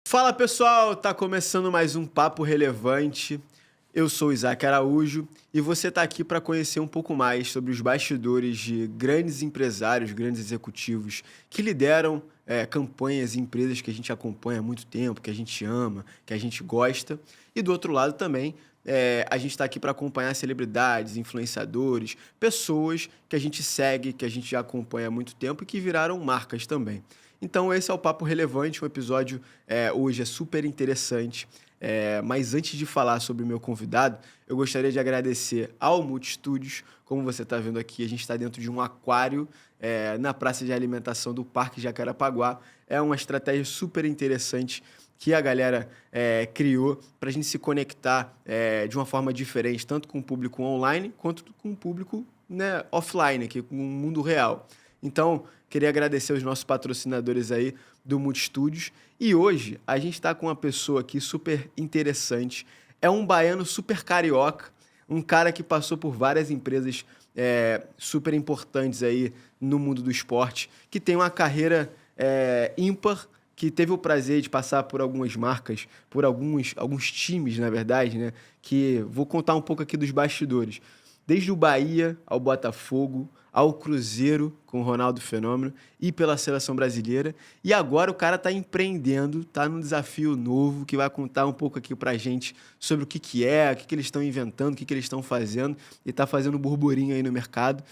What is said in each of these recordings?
Fala pessoal, tá começando mais um Papo Relevante. Eu sou o Isaac Araújo e você tá aqui para conhecer um pouco mais sobre os bastidores de grandes empresários, grandes executivos que lideram campanhas e empresas que a gente acompanha há muito tempo, que a gente ama, que a gente gosta. E do outro lado também, a gente está aqui para acompanhar celebridades, influenciadores, pessoas que a gente segue, que a gente já acompanha há muito tempo e que viraram marcas também. Então esse é o Papo Relevante, um episódio hoje é super interessante. Mas antes de falar sobre o meu convidado, eu gostaria de agradecer ao Multistúdios. Como você está vendo aqui, a gente está dentro de um aquário na praça de alimentação do Parque Jacarapaguá. É uma estratégia super interessante que a galera criou para a gente se conectar de uma forma diferente, tanto com o público online quanto com o público, né, offline, aqui, com o mundo real. Então, queria agradecer os nossos patrocinadores aí do Multistúdios. E hoje a gente está com uma pessoa aqui super interessante. É um baiano super carioca, um cara que passou por várias empresas super importantes aí no mundo do esporte, que tem uma carreira ímpar, que teve o prazer de passar por algumas marcas, por alguns times, na verdade, né? Que vou contar um pouco aqui dos bastidores. Desde o Bahia ao Botafogo, ao Cruzeiro com o Ronaldo Fenômeno e pela seleção brasileira. E agora o cara está empreendendo, está num desafio novo que vai contar um pouco aqui pra gente sobre o que é, o que eles estão inventando, o que eles estão fazendo e está fazendo burburinho aí no mercado.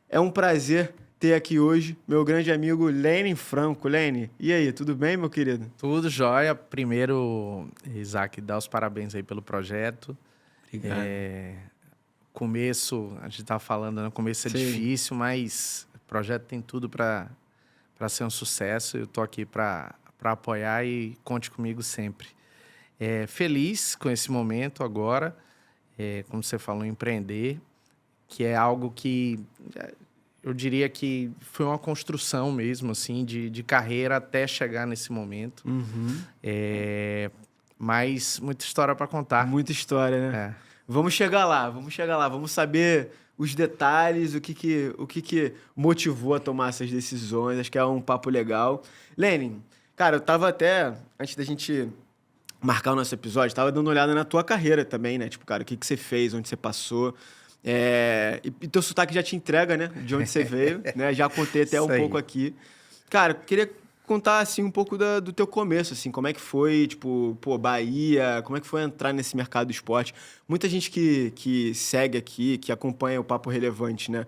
É um prazer ter aqui hoje meu grande amigo Lene Franco. Lene, e aí, tudo bem, meu querido? Tudo jóia. Primeiro, Isaac, dá os parabéns aí pelo projeto. Obrigado. Começo, a gente tá falando, né? Começo é Sim. difícil, mas o projeto tem tudo para ser um sucesso. Eu tô aqui para apoiar e conte comigo sempre. Feliz com esse momento agora, como você falou, empreender, que é algo que eu diria que foi uma construção mesmo, assim, de carreira até chegar nesse momento. Uhum. Mas muita história para contar. Muita história, né? Vamos chegar lá, vamos saber os detalhes, o que motivou a tomar essas decisões. Acho que é um papo legal. Lenin, cara, eu tava até, antes da gente marcar o nosso episódio, tava dando uma olhada na tua carreira também, né? Tipo, cara, o que você fez, onde você passou. E teu sotaque já te entrega, né? De onde você veio, né? Já contei até Isso um aí. pouco aqui. Cara, eu queria contar, assim, um pouco do teu começo, assim. Como é que foi, tipo, pô, Bahia, como é que foi entrar nesse mercado do esporte? Muita gente que segue aqui, que acompanha o Papo Relevante, né?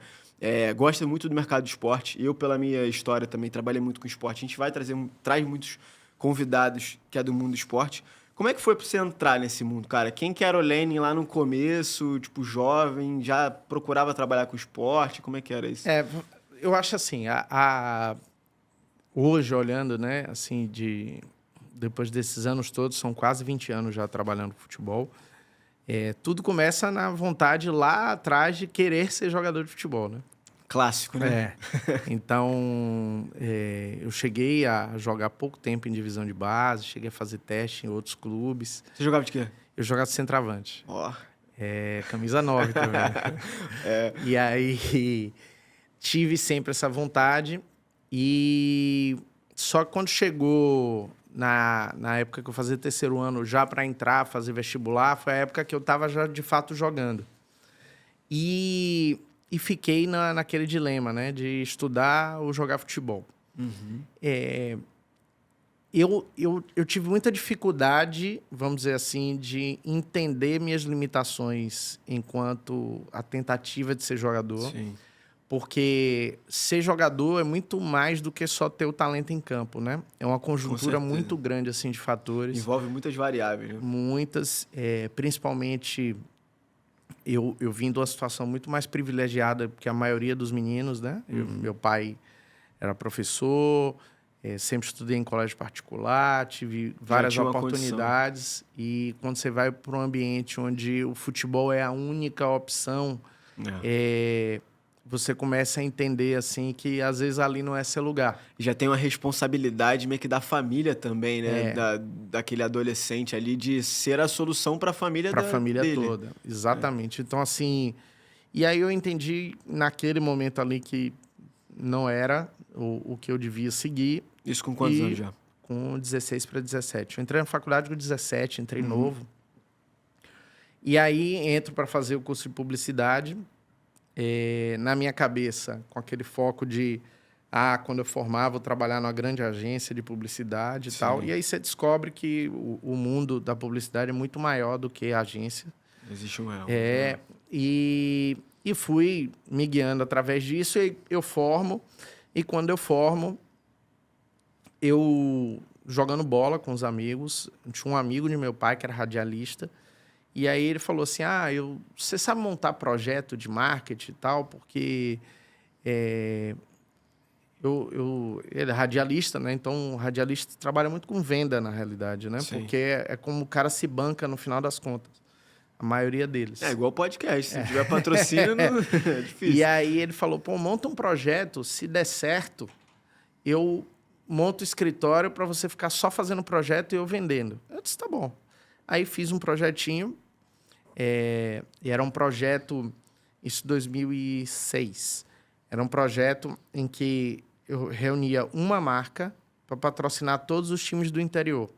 Gosta muito do mercado do esporte. Eu, pela minha história, também trabalhei muito com esporte. A gente traz muitos convidados que é do mundo do esporte. Como é que foi pra você entrar nesse mundo, cara? Quem que era o Lenin lá no começo, tipo, jovem, já procurava trabalhar com esporte? Como é que era isso? Eu acho assim, hoje olhando, né, assim, depois desses anos todos, são quase 20 anos já trabalhando com futebol, tudo começa na vontade lá atrás de querer ser jogador de futebol, né? Clássico, né? Então, eu cheguei a jogar pouco tempo em divisão de base, cheguei a fazer teste em outros clubes. Você jogava de quê? Eu jogava centroavante. Ó. Camisa 9 também. E aí, tive sempre essa vontade. E só que quando chegou na época que eu fazia terceiro ano, já para entrar, fazer vestibular, foi a época que eu estava já de fato jogando. E fiquei naquele dilema, né? De estudar ou jogar futebol. Uhum. Eu tive muita dificuldade, vamos dizer assim, de entender minhas limitações enquanto a tentativa de ser jogador. Sim. Porque ser jogador é muito mais do que só ter o talento em campo, né? É uma conjuntura certeza. muito grande, assim, de fatores. Envolve muitas variáveis, né? Muitas, principalmente... Eu vim de uma situação muito mais privilegiada que a maioria dos meninos, né? Meu pai era professor, sempre estudei em colégio particular, tive várias oportunidades. E quando você vai para um ambiente onde o futebol é a única opção, você começa a entender, assim, que às vezes ali não é seu lugar. Já tem uma responsabilidade meio que da família também, né? Daquele adolescente ali, de ser a solução para a família dele. Para a família toda, exatamente. Então, assim... E aí eu entendi, naquele momento ali, que não era o que eu devia seguir. Isso com quantos anos já? com 16 para 17. Eu entrei na faculdade com 17, entrei novo. E aí entro para fazer o curso de publicidade. Na minha cabeça, com aquele foco de... quando eu formar, vou trabalhar numa grande agência de publicidade e tal. E aí você descobre que o mundo da publicidade é muito maior do que a agência. Existe um real. E fui me guiando através disso. E eu formo. E quando eu formo, eu jogando bola com os amigos. Tinha um amigo de meu pai que era radialista. E aí ele falou assim, você sabe montar projeto de marketing e tal? Porque ele é radialista, né? Então, o radialista trabalha muito com venda, na realidade, né? Sim. Porque é como o cara se banca no final das contas. A maioria deles. É igual podcast. Se não tiver patrocínio, é difícil. E aí ele falou, monta um projeto, se der certo, eu monto o escritório para você ficar só fazendo projeto e eu vendendo. Eu disse, tá bom. Aí fiz um projetinho, e era um projeto, isso em 2006, era um projeto em que eu reunia uma marca para patrocinar todos os times do interior.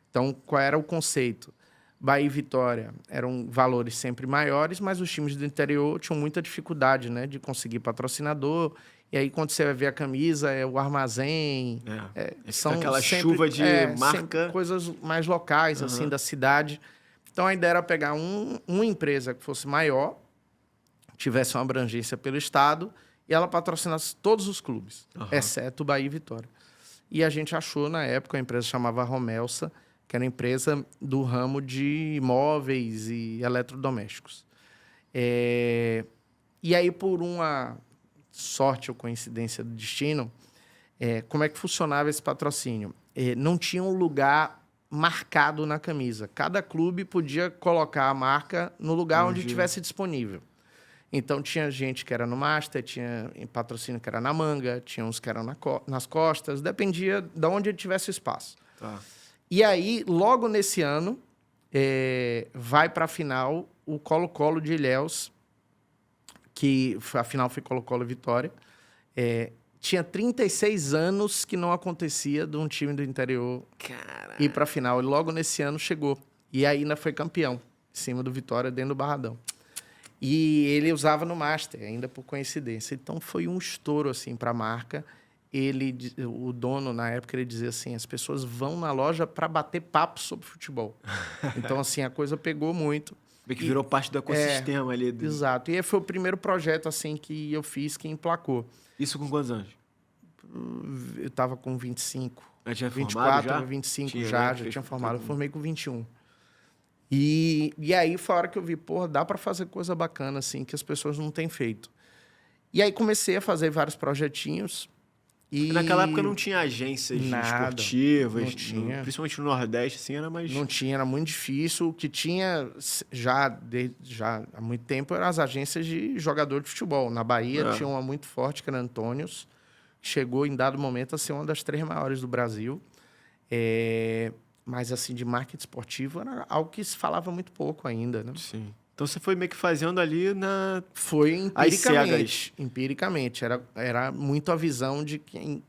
Então, qual era o conceito? Bahia e Vitória eram valores sempre maiores, mas os times do interior tinham muita dificuldade, né, de conseguir patrocinador. E aí, quando você vai ver a camisa, é o armazém. São aquela chuva de marca. Coisas mais locais, assim, da cidade. Então, a ideia era pegar uma empresa que fosse maior, tivesse uma abrangência pelo estado, e ela patrocinasse todos os clubes, exceto o Bahia e Vitória. E a gente achou, na época, a empresa chamava Romelsa, que era empresa do ramo de imóveis e eletrodomésticos. E aí, por uma sorte ou coincidência do destino, como é que funcionava esse patrocínio? Não tinha um lugar marcado na camisa. Cada clube podia colocar a marca no lugar onde estivesse disponível. Então, tinha gente que era no Master, tinha patrocínio que era na manga, tinha uns que eram nas costas, dependia de onde ele tivesse espaço. Tá. E aí, logo nesse ano, vai para a final o Colo-Colo de Ilhéus, que a final foi Colo-Colo Vitória. Tinha 36 anos que não acontecia de um time do interior ir para a final. E logo nesse ano chegou. E aí ainda foi campeão, em cima do Vitória, dentro do Barradão. E ele usava no Master, ainda por coincidência. Então, foi um estouro assim, para a marca. O dono, na época, ele dizia assim, as pessoas vão na loja para bater papo sobre futebol. Então, assim, a coisa pegou muito. Vê que virou parte do ecossistema ali. Exato. E foi o primeiro projeto assim, que eu fiz que emplacou. Isso com quantos anos? Eu estava com 25. Já tinha 24, formado já? 25 já tinha formado. Eu formei com 21. E aí foi a hora que eu vi, dá para fazer coisa bacana, assim, que as pessoas não têm feito. E aí comecei a fazer vários projetinhos. Naquela época não tinha agências esportivas, não tinha. Principalmente no Nordeste, assim, era mais... Não tinha, era muito difícil. O que tinha já há muito tempo eram as agências de jogador de futebol. Na Bahia tinha uma muito forte, que era Antônios, que chegou em dado momento a ser uma das 3 maiores do Brasil. Mas, assim, de marketing esportivo era algo que se falava muito pouco ainda, né? Sim. Então, você foi meio que fazendo ali na... Foi empiricamente. Era muito a visão de quem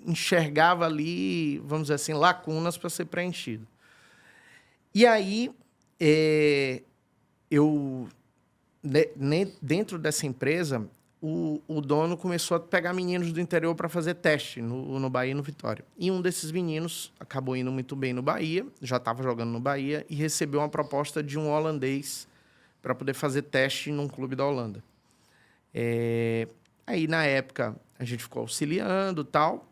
enxergava ali, vamos dizer assim, lacunas para ser preenchido. E aí, dentro dessa empresa, o dono começou a pegar meninos do interior para fazer teste no Bahia e no Vitória. E um desses meninos acabou indo muito bem no Bahia, já estava jogando no Bahia, e recebeu uma proposta de um holandês para poder fazer teste num clube da Holanda. Aí, na época, a gente ficou auxiliando e tal.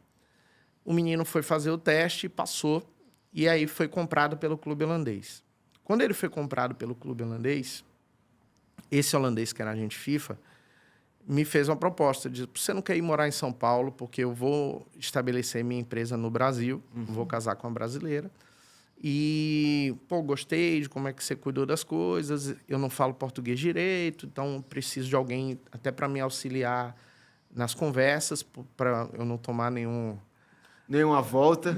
O menino foi fazer o teste, passou, e aí foi comprado pelo clube holandês. Quando ele foi comprado pelo clube holandês, esse holandês, que era agente FIFA, me fez uma proposta de, você não quer ir morar em São Paulo, porque eu vou estabelecer minha empresa no Brasil, vou casar com uma brasileira. E, gostei de como é que você cuidou das coisas. Eu não falo português direito, então preciso de alguém até para me auxiliar nas conversas, para eu não tomar Nenhuma volta.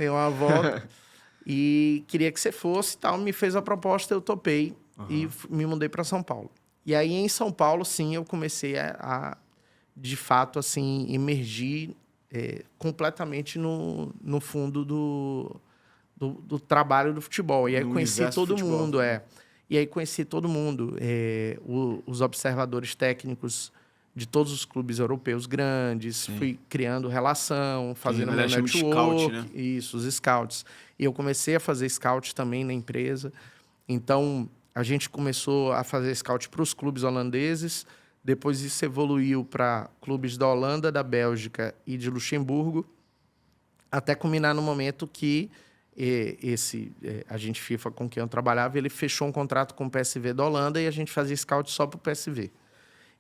E queria que você fosse e tal. Me fez a proposta, eu topei e me mudei para São Paulo. E aí, em São Paulo, sim, eu comecei a de fato, assim, emergir completamente no fundo do trabalho do futebol. E aí conheci todo mundo, E aí conheci todo mundo, os observadores técnicos de todos os clubes europeus grandes, fui criando relação, fazendo meu network, scout, né? Isso, os scouts. E eu comecei a fazer scout também na empresa. Então, a gente começou a fazer scout para os clubes holandeses, depois isso evoluiu para clubes da Holanda, da Bélgica e de Luxemburgo, até culminar no momento que esse agente FIFA com quem eu trabalhava, ele fechou um contrato com o PSV da Holanda e a gente fazia scout só para o PSV.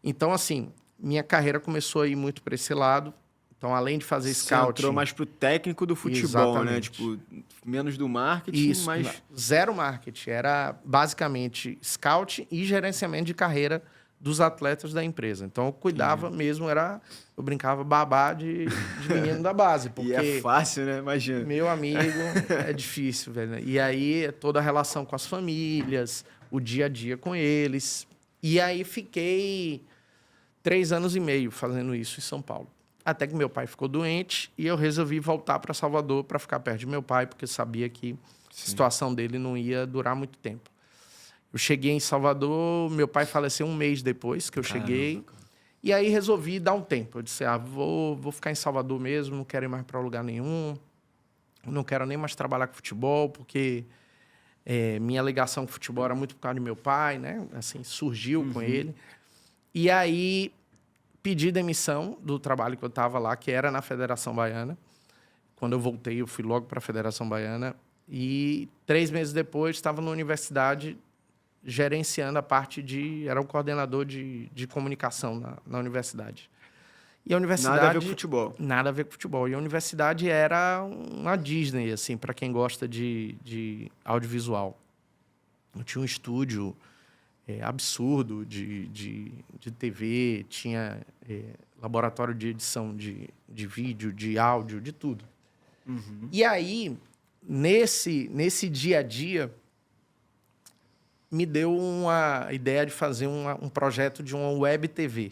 Então, assim, minha carreira começou a ir muito para esse lado. Então, além de fazer scout... Você entrou mais pro técnico do futebol, exatamente, né? Tipo, menos do marketing, isso, mas... Zero marketing. Era basicamente scout e gerenciamento de carreira dos atletas da empresa. Então, eu cuidava mesmo, eu brincava babá de menino da base. Porque e é fácil, né? Imagina. Meu amigo, é difícil, velho. E aí, toda a relação com as famílias, o dia a dia com eles. E aí, fiquei 3 anos e meio fazendo isso em São Paulo. Até que meu pai ficou doente e eu resolvi voltar para Salvador para ficar perto de meu pai, porque eu sabia que a situação dele não ia durar muito tempo. Eu cheguei em Salvador, meu pai faleceu 1 mês depois que eu cheguei. E aí resolvi dar um tempo. Eu disse, vou ficar em Salvador mesmo, não quero ir mais para lugar nenhum. Não quero nem mais trabalhar com futebol, porque minha ligação com futebol era muito por causa de meu pai, né? Assim, surgiu com ele. E aí pedi demissão do trabalho que eu estava lá, que era na Federação Baiana. Quando eu voltei, eu fui logo para a Federação Baiana. E 3 meses depois, estava na universidade gerenciando a parte era um coordenador de comunicação na universidade. E a universidade... Nada a ver com futebol. Nada a ver com futebol. E a universidade era uma Disney, assim, para quem gosta de audiovisual. Eu tinha um estúdio absurdo de TV, tinha laboratório de edição de vídeo, de áudio, de tudo. E aí, nesse dia a dia, me deu uma ideia de fazer um projeto de uma web TV,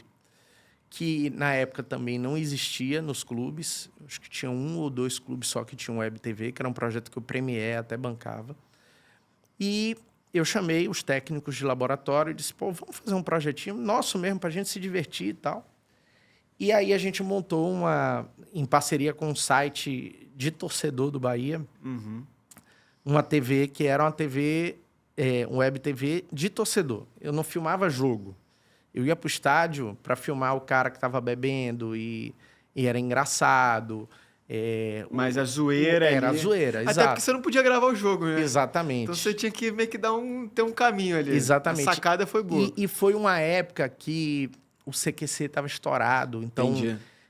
que na época também não existia nos clubes. Acho que tinha 1 ou 2 clubes só que tinham web TV, que era um projeto que o Premier até bancava. E eu chamei os técnicos de laboratório e disse, vamos fazer um projetinho nosso mesmo, para a gente se divertir e tal. E aí a gente montou em parceria com um site de torcedor do Bahia, uma TV que era uma TV... uma web TV de torcedor. Eu não filmava jogo. Eu ia para o estádio para filmar o cara que estava bebendo e era engraçado. Mas a zoeira era ali... a zoeira, até exato. porque você não podia gravar o jogo, né? Exatamente. Então você tinha que meio que ter um caminho ali. Exatamente. A sacada foi boa. E foi uma época que o CQC estava estourado. Então,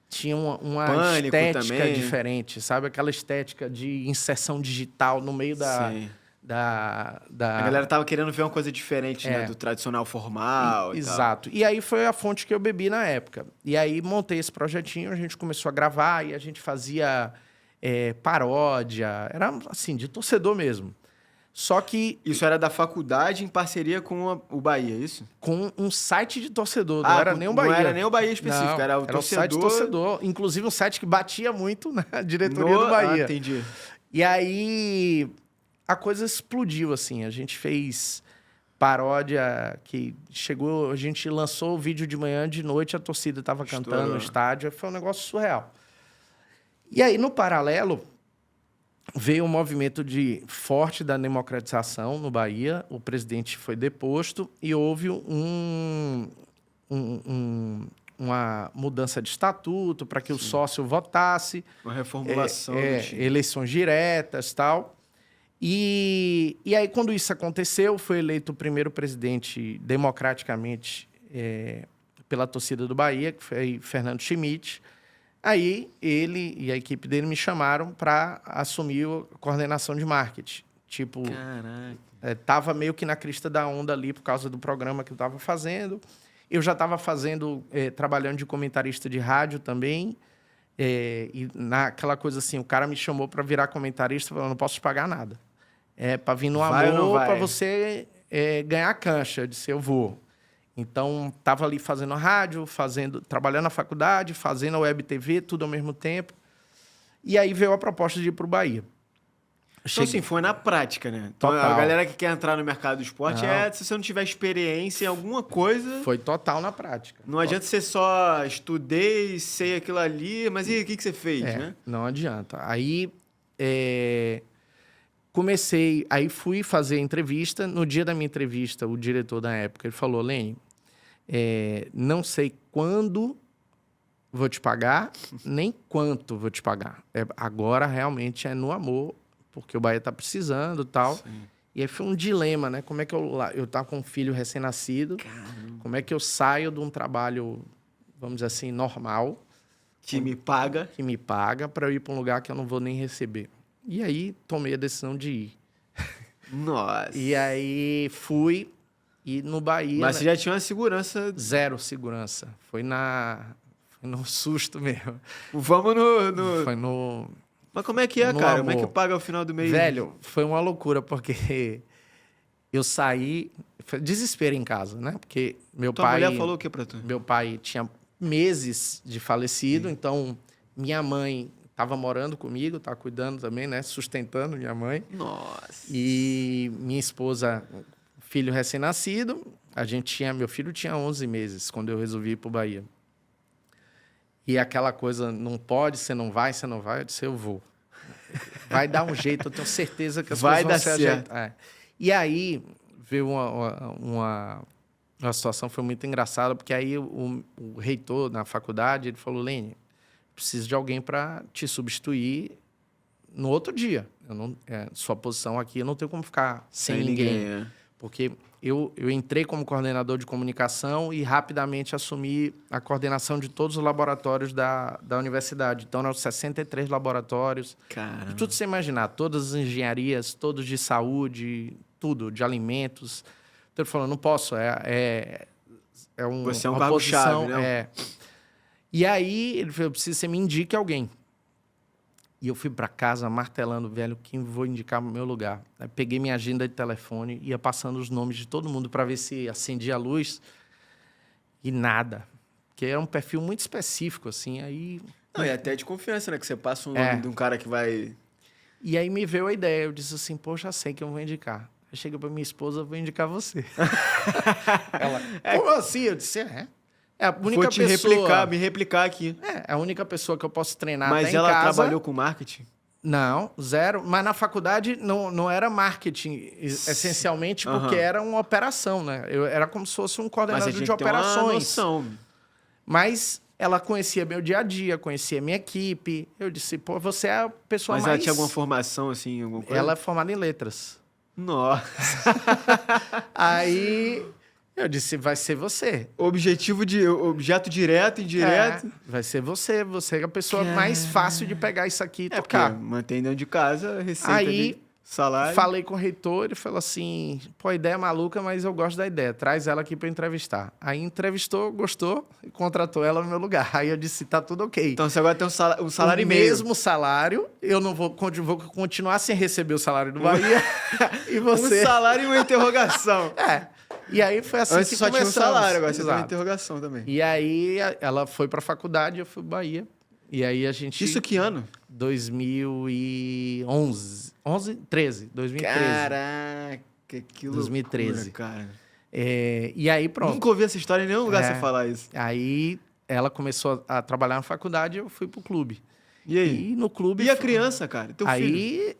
tinha uma Pânico estética também, diferente, sabe? Aquela estética de inserção digital no meio da... Sim. A galera tava querendo ver uma coisa diferente, né? Do tradicional formal e exato. tal. E aí foi a fonte que eu bebi na época. E aí montei esse projetinho, a gente começou a gravar e a gente fazia paródia. Era, assim, de torcedor mesmo. Só que... Isso era da faculdade em parceria com o Bahia, é isso? Com um site de torcedor, não era nem o Bahia. Não era nem o Bahia específico, não, era o torcedor... Era o site torcedor. Inclusive um site que batia muito na diretoria do Bahia. Entendi. E aí... a coisa explodiu, assim. A gente fez paródia que chegou... A gente lançou o vídeo de manhã, de noite a torcida estava cantando no estádio. Foi um negócio surreal. E aí, no paralelo, veio um movimento forte da democratização no Bahia. O presidente foi deposto e houve uma mudança de estatuto para que o sócio votasse. Uma reformulação. Eleições diretas e tal. E aí, quando isso aconteceu, foi eleito o primeiro presidente democraticamente pela torcida do Bahia, que foi Fernando Schmidt. Aí, ele e a equipe dele me chamaram para assumir a coordenação de marketing. Tipo, tava meio que na crista da onda ali por causa do programa que eu estava fazendo. Eu já estava trabalhando de comentarista de rádio também. E naquela coisa assim, o cara me chamou para virar comentarista, falou, não posso te pagar nada. Para vir no amor, para você ganhar cancha. Eu disse, eu vou. Então, estava ali fazendo rádio, trabalhando na faculdade, fazendo a web TV, tudo ao mesmo tempo. E aí veio a proposta de ir pro Bahia. Então, assim, foi na prática, né? Então, Total. a galera que quer entrar no mercado do esporte se você não tiver experiência em alguma coisa... Foi total na prática. Não adianta você só estudei, sei aquilo ali, mas e o que você fez, né? Não adianta. Aí, comecei... Aí fui fazer a entrevista. No dia da minha entrevista, o diretor da época, ele falou, Lene, não sei quando vou te pagar, nem quanto vou te pagar. Agora, realmente, é no amor, porque o Bahia tá precisando e tal. Sim. E aí foi um dilema, né? Como é que eu tava com um filho recém-nascido, como é que eu saio de um trabalho, vamos dizer assim, normal, Que me paga. para eu ir para um lugar que eu não vou nem receber. E aí tomei a decisão de ir. Nossa. E aí fui, e no Bahia... Mas você já tinha uma segurança... Zero segurança. Foi no susto mesmo. Vamos no... Foi no... Mas como é que é, No cara? amor. Como é que paga o final do mês? Velho, foi uma loucura, porque eu saí... Foi desespero em casa, né? Porque meu Tua pai... mulher falou o que pra tu? Meu pai tinha meses de falecido, então minha mãe estava morando comigo, estava cuidando também, né? Sustentando minha mãe. Nossa. E minha esposa, filho recém-nascido, meu filho tinha 11 meses quando eu resolvi ir para o Bahia. E aquela coisa, não pode, você não vai, eu disse, eu vou. Vai dar um jeito, eu tenho certeza que as Vai coisas vão dar se certo. ajeitar. E aí veio uma situação, foi muito engraçada, porque aí o reitor na faculdade, ele falou, Lene, preciso de alguém para te substituir no outro dia. Sua posição aqui, eu não tenho como ficar sem ninguém. Porque eu entrei como coordenador de comunicação e rapidamente assumi a coordenação de todos os laboratórios da universidade. Então, eram 63 laboratórios. Caramba. De tudo você imaginar, todas as engenharias, todos de saúde, tudo, de alimentos. Então, ele falou, não posso, Você é um uma cargo-chave, posição... né? E aí, ele falou, eu preciso que você me indique alguém. E eu fui para casa martelando, velho, quem vou indicar no meu lugar. Aí peguei minha agenda de telefone, ia passando os nomes de todo mundo para ver se acendia a luz. E nada. Porque era um perfil muito específico, assim. Aí... Não, e até de confiança, né? Que você passa o nome de um cara que vai... E aí me veio a ideia. Eu disse assim, poxa, sei que eu vou indicar. Eu cheguei para minha esposa, vou indicar você. Ela, como assim? Eu disse, é a única Vou te pessoa... me replicar aqui. É a única pessoa que eu posso treinar Mas até em ela casa. trabalhou com marketing? Não, zero. Mas na faculdade não era marketing, essencialmente, porque era uma operação, né? Era como se fosse um coordenador de operações. Uma noção. Mas ela conhecia meu dia a dia, conhecia minha equipe. Eu disse, pô, você é a pessoa Mas mais... ela tinha alguma formação, assim, alguma coisa? Ela é formada em letras. Nossa. Aí eu disse, vai ser você. Objeto direto, indireto. Vai ser você. Você é a pessoa mais fácil de pegar isso aqui e tocar. Porque mantém dentro de casa, receita Aí, de salário. falei com o reitor, ele falou assim, pô, ideia é maluca, mas eu gosto da ideia. Traz ela aqui para entrevistar. Aí entrevistou, gostou e contratou ela no meu lugar. Aí eu disse, tá tudo ok. Então você agora tem um salário e meio. O mesmo salário, eu não vou continuar sem receber o salário do Bahia. E você... Um salário e uma interrogação. E aí foi assim Antes que só tinha um começamos. salário, agora você tem uma Exato. interrogação também. E aí ela foi para a faculdade, eu fui para Bahia. E aí a gente... Isso que ano? 2011. 2013. Caraca, que loucura, 2013. cara. E aí pronto. Nunca ouvi essa história em nenhum lugar você falar isso. Aí ela começou a trabalhar na faculdade e eu fui pro clube. E aí? E no clube... E a criança, cara? Teu filho? Aí,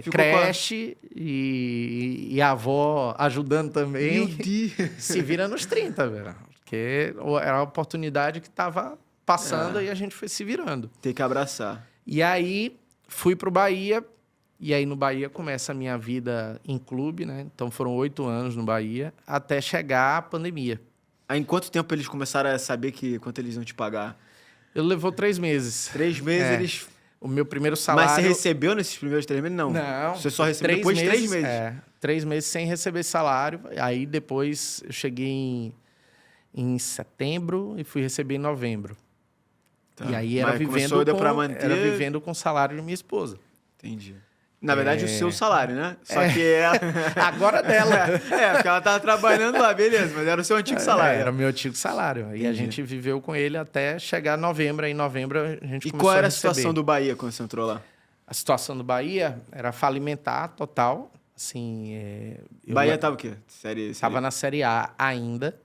Ficou creche e a avó ajudando também. Meu Deus. Se vira nos 30, velho. Porque era a oportunidade que tava passando e a gente foi se virando. Tem que abraçar. E aí, fui pro Bahia. E aí, no Bahia, começa a minha vida em clube, né? Então, foram 8 anos no Bahia, até chegar a pandemia. Aí, em quanto tempo eles começaram a saber quanto eles iam te pagar? Levou 3 meses. 3 meses eles... O meu primeiro salário... Mas você recebeu nesses primeiros 3 meses? Não. Não. Você só recebeu depois de 3 meses? 3 meses sem receber salário. Aí, depois, eu cheguei em setembro e fui receber em novembro. Tá. E aí, era vivendo com o salário de minha esposa. Entendi. Na verdade, o seu salário, né? Só que agora dela. Porque ela tava trabalhando lá, beleza, mas era o seu antigo salário. Era o meu antigo salário. Entendi. E a gente viveu com ele até chegar novembro. Em novembro, a gente começou a receber. E qual era a situação do Bahia quando você entrou lá? A situação do Bahia era falimentar total. Assim, Bahia tava o quê? Série... Tava na Série A ainda.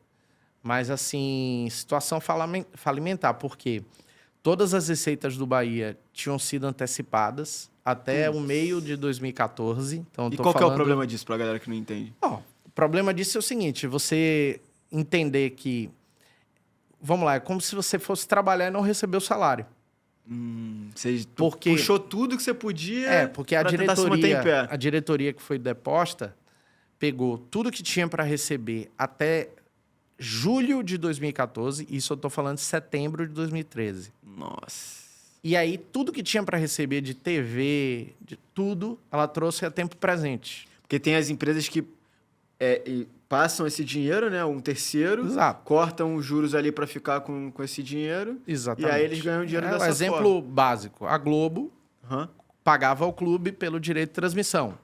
Mas, assim, situação falimentar. Por quê? Todas as receitas do Bahia tinham sido antecipadas até o meio de 2014. Então, e qual que é o problema disso, pra galera que não entende? O problema disso é o seguinte, você entender que... Vamos lá, é como se você fosse trabalhar e não receber o salário. Você puxou tudo que você podia porque a diretoria que foi deposta pegou tudo que tinha para receber até julho de 2014, isso eu tô falando de setembro de 2013. Nossa. E aí, tudo que tinha para receber de TV, de tudo, ela trouxe a tempo presente. Porque tem as empresas que passam esse dinheiro, né? Um terceiro. Exato. Cortam os juros ali para ficar com esse dinheiro. Exatamente. E aí eles ganham dinheiro dessa forma. Exemplo básico. A Globo pagava ao clube pelo direito de transmissão.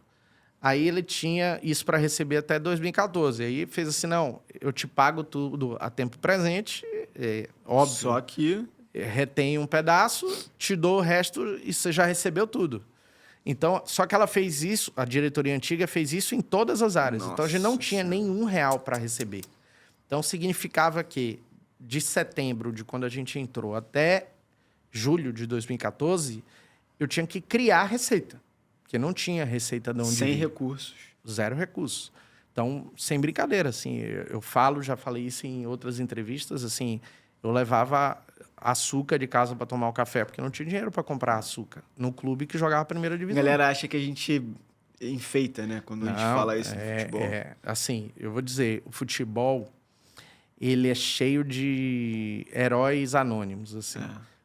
Aí ele tinha isso para receber até 2014. Aí fez assim, não, eu te pago tudo a tempo presente, óbvio. Só que... retém um pedaço, te dou o resto e você já recebeu tudo. Então, só que ela fez isso, a diretoria antiga fez isso em todas as áreas. Nossa, então, a gente não tinha nenhum real para receber. Então, significava que de setembro, de quando a gente entrou, até julho de 2014, eu tinha que criar receita. Porque não tinha receita de onde Sem vir. recursos. Zero recursos. Então, sem brincadeira, assim, já falei isso em outras entrevistas, assim, eu levava açúcar de casa para tomar o café, porque não tinha dinheiro para comprar açúcar no clube que jogava a primeira divisão. A galera acha que a gente enfeita, né? Quando a gente fala isso no futebol. Assim, eu vou dizer, o futebol, ele é cheio de heróis anônimos, assim.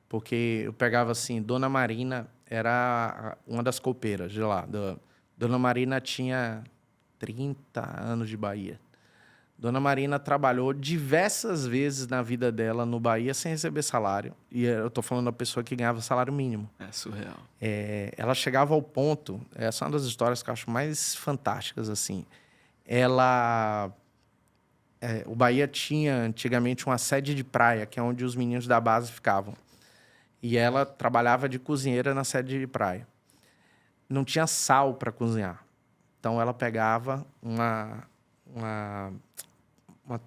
Porque eu pegava, assim, Dona Marina era uma das copeiras de lá. Dona Marina tinha 30 anos de Bahia. Dona Marina trabalhou diversas vezes na vida dela no Bahia sem receber salário. E eu estou falando da pessoa que ganhava salário mínimo. É surreal. Ela chegava ao ponto... Essa é uma das histórias que eu acho mais fantásticas, assim. O Bahia tinha, antigamente, uma sede de praia, que é onde os meninos da base ficavam. E ela trabalhava de cozinheira na sede de praia. Não tinha sal para cozinhar. Então, ela pegava uma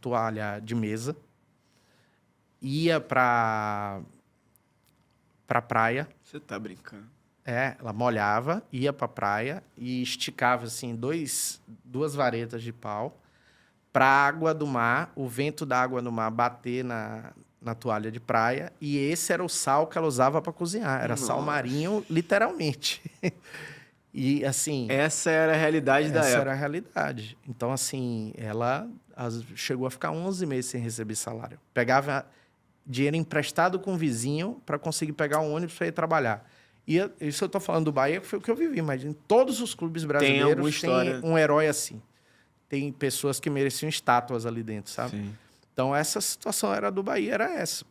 toalha de mesa, ia para praia. Você tá brincando? Ela molhava, ia para praia e esticava assim duas varetas de pau para a água do mar, o vento da água do mar bater na toalha de praia, e esse era o sal que ela usava para cozinhar. Era sal marinho, literalmente. E, assim... Essa era a realidade da época. Essa era a realidade. Então, assim, ela chegou a ficar 11 meses sem receber salário. Pegava dinheiro emprestado com o vizinho para conseguir pegar um ônibus para ir trabalhar. E isso eu estou falando do Bahia, que foi o que eu vivi, mas em todos os clubes brasileiros tem um herói assim. Tem pessoas que mereciam estátuas ali dentro, sabe? Sim. Então, essa situação era do Bahia, era essa.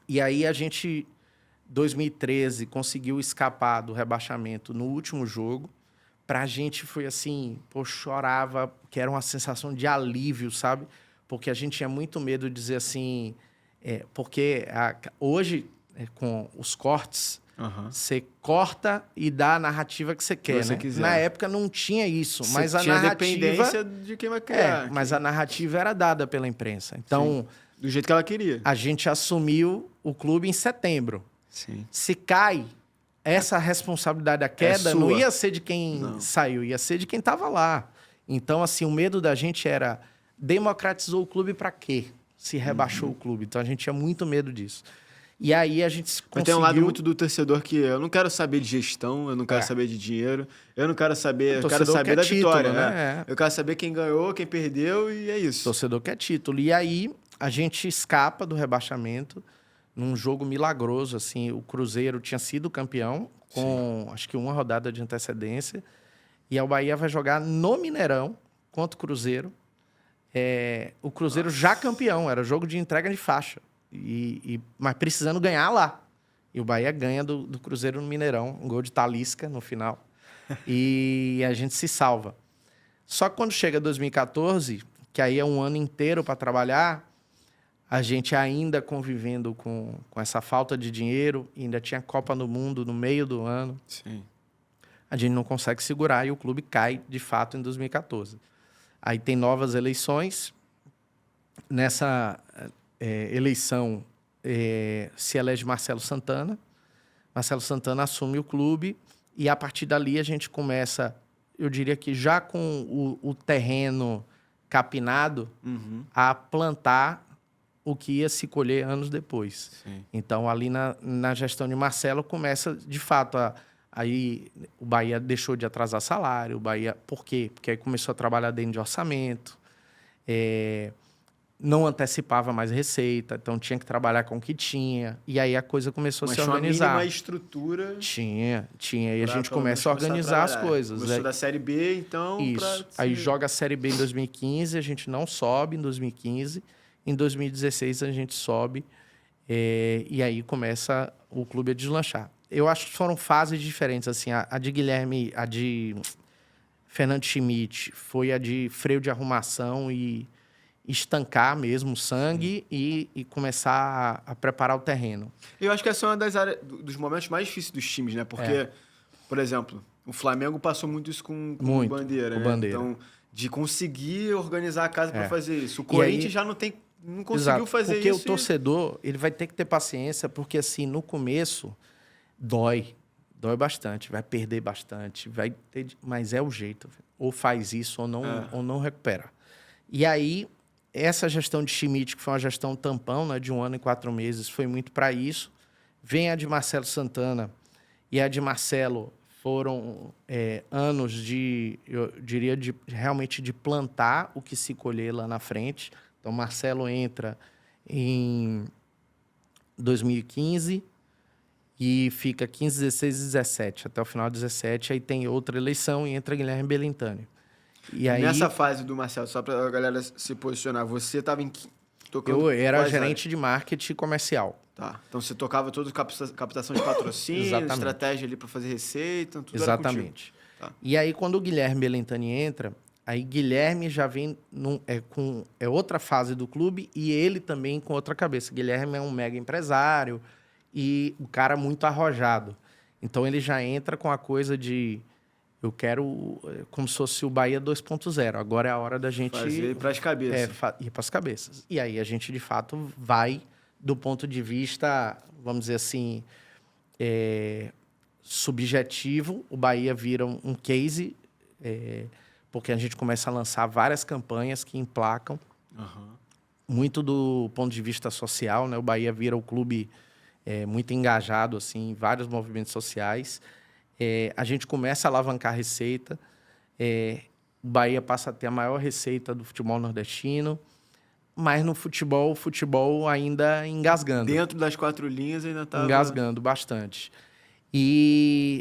E aí, a gente... 2013, conseguiu escapar do rebaixamento no último jogo. Pra gente foi assim, chorava, que era uma sensação de alívio, sabe? Porque a gente tinha muito medo de dizer assim... porque hoje, com os cortes, você corta e dá a narrativa que você quer, né? Na época não tinha isso, mas a narrativa... dependência de quem vai criar. Mas a narrativa era dada pela imprensa. Então... Sim. Do jeito que ela queria. A gente assumiu o clube em setembro. Sim. Se cai, essa responsabilidade da queda não ia ser de quem saiu, ia ser de quem estava lá. Então, assim, o medo da gente era... Democratizou o clube para quê? Se rebaixou o clube. Então, a gente tinha muito medo disso. E aí, a gente conseguiu... Mas tem um lado muito do torcedor que eu não quero saber de gestão, eu não quero saber de dinheiro, eu não quero saber... Eu quero saber da vitória, né? Eu quero saber quem ganhou, quem perdeu, e é isso. O torcedor quer título. E aí, a gente escapa do rebaixamento... num jogo milagroso, assim, o Cruzeiro tinha sido campeão com, acho que uma rodada de antecedência, e o Bahia vai jogar no Mineirão contra o Cruzeiro. O Cruzeiro já campeão, era jogo de entrega de faixa, mas precisando ganhar lá. E o Bahia ganha do Cruzeiro no Mineirão, um gol de Talisca no final. e a gente se salva. Só que quando chega 2014, que aí é um ano inteiro para trabalhar, a gente ainda convivendo com essa falta de dinheiro, ainda tinha Copa do Mundo no meio do ano. Sim. A gente não consegue segurar e o clube cai, de fato, em 2014. Aí tem novas eleições. Nessa eleição se elege Marcelo Santana. Marcelo Santana assume o clube e, a partir dali, a gente começa, eu diria que já com o terreno capinado, a plantar o que ia se colher anos depois. Sim. Então, ali na gestão de Marcelo, começa, de fato, aí o Bahia deixou de atrasar salário. O Bahia, por quê? Porque aí começou a trabalhar dentro de orçamento, não antecipava mais receita, então tinha que trabalhar com o que tinha. E aí a coisa começou a se organizar. Mas tinha uma estrutura... Tinha. E a gente começa a organizar as coisas. Começou da Série B, então... Isso. Aí joga a Série B em 2015, a gente não sobe em 2015. Em 2016 a gente sobe e aí começa o clube a deslanchar. Eu acho que foram fases diferentes, assim, a de Guilherme, a de Fernando Schmidt foi a de freio de arrumação e estancar mesmo o sangue e começar a preparar o terreno. Eu acho que essa é uma das áreas, dos momentos mais difíceis dos times, né? Porque, por exemplo, o Flamengo passou muito isso com o Bandeira, né? Bandeira. Então, de conseguir organizar a casa para fazer isso. O Corinthians já não conseguiu fazer porque isso. Porque o torcedor, ele vai ter que ter paciência, porque assim, no começo, dói bastante, vai perder bastante, mas é o jeito. Ou faz isso ou não recupera. E aí, essa gestão de Schmidt, que foi uma gestão tampão, né, de 1 ano e 4 meses, foi muito para isso. Vem a de Marcelo Santana e a de Marcelo foram anos eu diria, realmente de plantar o que se colher lá na frente. Então, Marcelo entra em 2015 e fica 15, 16 e 17, até o final de 17. Aí tem outra eleição e entra Guilherme Belintani. E aí, nessa fase do Marcelo, só para a galera se posicionar, você estava tocando... Eu era gerente de marketing comercial. Tá. Então, você tocava toda captação de patrocínio, estratégia ali para fazer receita, tudo. Exatamente. Era contigo. Tá. E aí, quando o Guilherme Belintani entra... Aí Guilherme já vem com outra fase do clube e ele também com outra cabeça. Guilherme é um mega empresário e um cara muito arrojado. Então ele já entra com a coisa de eu quero como se fosse o Bahia 2.0. Agora é a hora da gente fazer para as cabeças. Ir para as cabeças. E aí a gente de fato vai do ponto de vista, vamos dizer assim, subjetivo. O Bahia vira um case. Porque a gente começa a lançar várias campanhas que emplacam, muito do ponto de vista social, né? O Bahia vira o clube muito engajado assim, em vários movimentos sociais. A gente começa a alavancar a receita. O Bahia passa a ter a maior receita do futebol nordestino, mas no futebol, o futebol ainda engasgando. Dentro das 4 linhas ainda estava... Engasgando bastante.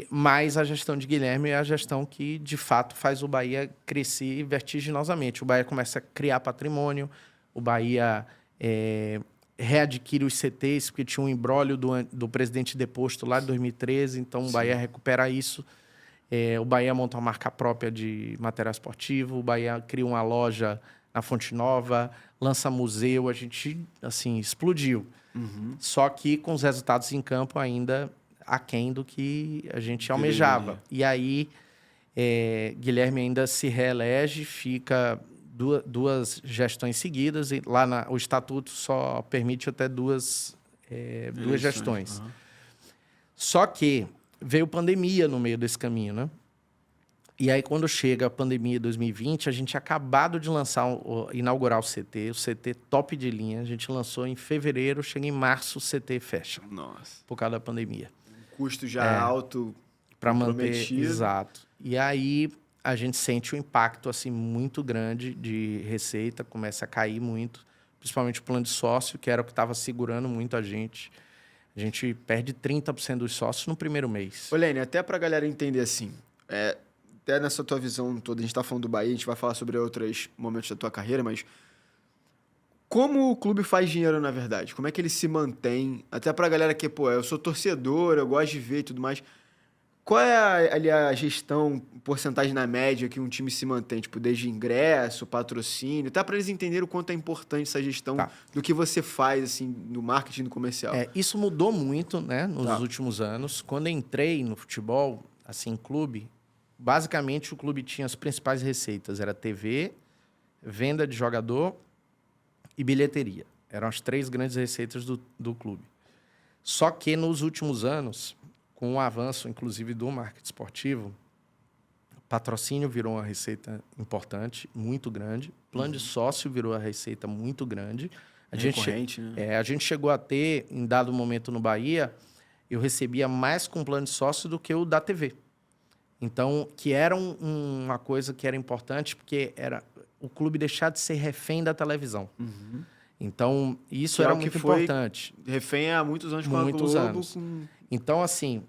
Mas a gestão de Guilherme é a gestão que, de fato, faz o Bahia crescer vertiginosamente. O Bahia começa a criar patrimônio, o Bahia readquire os CTs, porque tinha um imbróglio do presidente deposto lá de 2013, então o Bahia recupera isso. O Bahia monta uma marca própria de material esportivo, o Bahia cria uma loja na Fonte Nova, lança museu, a gente, assim, explodiu. Só que com os resultados em campo ainda... aquém do que a gente almejava. E aí, Guilherme ainda se reelege, fica duas gestões seguidas, e lá o estatuto só permite até duas gestões. Só que veio pandemia no meio desse caminho, né? E aí, quando chega a pandemia de 2020, a gente tinha acabado de inaugurar o CT top de linha. A gente lançou em fevereiro, chega em março, o CT fecha. Nossa. Por causa da pandemia. Custo já alto para manter, exato. E aí a gente sente um impacto assim muito grande de receita, começa a cair muito, principalmente o plano de sócio, que era o que estava segurando muito a gente. A gente perde 30% dos sócios no primeiro mês. Ô, Lene, até para a galera entender assim, até nessa tua visão toda, a gente está falando do Bahia, a gente vai falar sobre outros momentos da tua carreira, mas como o clube faz dinheiro, na verdade? Como é que ele se mantém? Até pra galera que, eu sou torcedor, eu gosto de ver e tudo mais. Qual é ali a gestão, porcentagem na média que um time se mantém? Tipo, desde ingresso, patrocínio, até para eles entenderem o quanto é importante essa gestão Tá. do que você faz, assim, no marketing, no comercial. Isso mudou muito, né, nos Tá. últimos anos. Quando eu entrei no futebol, assim, clube, basicamente o clube tinha as principais receitas. Era TV, venda de jogador e bilheteria. Eram as 3 grandes receitas do clube. Só que nos últimos anos, com o avanço, inclusive, do marketing esportivo, patrocínio virou uma receita importante, muito grande. Plano de sócio virou uma receita muito grande. Recorrente, né? A gente chegou a ter, em dado momento no Bahia, eu recebia mais com plano de sócio do que o da TV. Então, que era uma coisa que era importante, porque era o clube deixar de ser refém da televisão. Uhum. Então, isso Que é era o que muito foi importante. refém há muitos anos com a Muitos Globo. anos. Então, assim,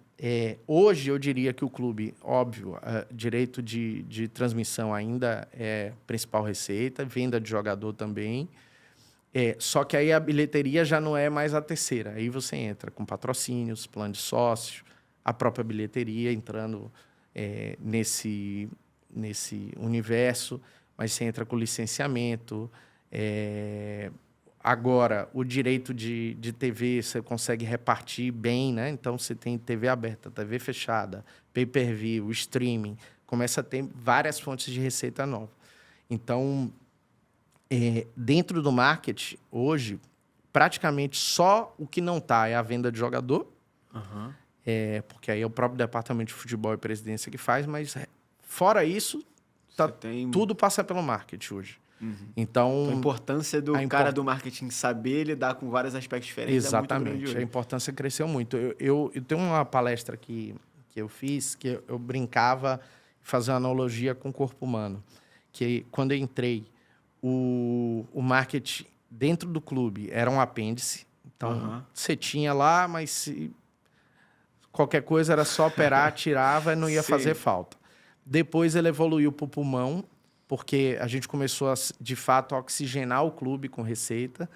hoje eu diria que o clube, óbvio, direito de transmissão ainda é principal receita, venda de jogador também. Só que aí a bilheteria já não é mais a terceira. Aí você entra com patrocínios, plano de sócio, a própria bilheteria entrando nesse universo, mas você entra com licenciamento. Agora, o direito de TV você consegue repartir bem, né? Então, você tem TV aberta, TV fechada, pay-per-view, streaming. Começa a ter várias fontes de receita nova. Então, dentro do marketing, hoje, praticamente só o que não está é a venda de jogador, Uhum. porque aí é o próprio departamento de futebol e presidência que faz, mas fora isso, tudo passa pelo marketing hoje. Uhum. Então, a importância do cara do marketing saber lidar com vários aspectos diferentes. Exatamente, é muito grande. A importância cresceu muito. Eu tenho uma palestra que eu fiz, que eu brincava, fazer uma analogia com o corpo humano. Que quando eu entrei, o marketing dentro do clube era um apêndice. Então, você tinha lá, mas qualquer coisa era só operar, tirava e não ia fazer falta. Depois ele evoluiu para o pulmão, porque a gente começou, de fato, a oxigenar o clube com receita.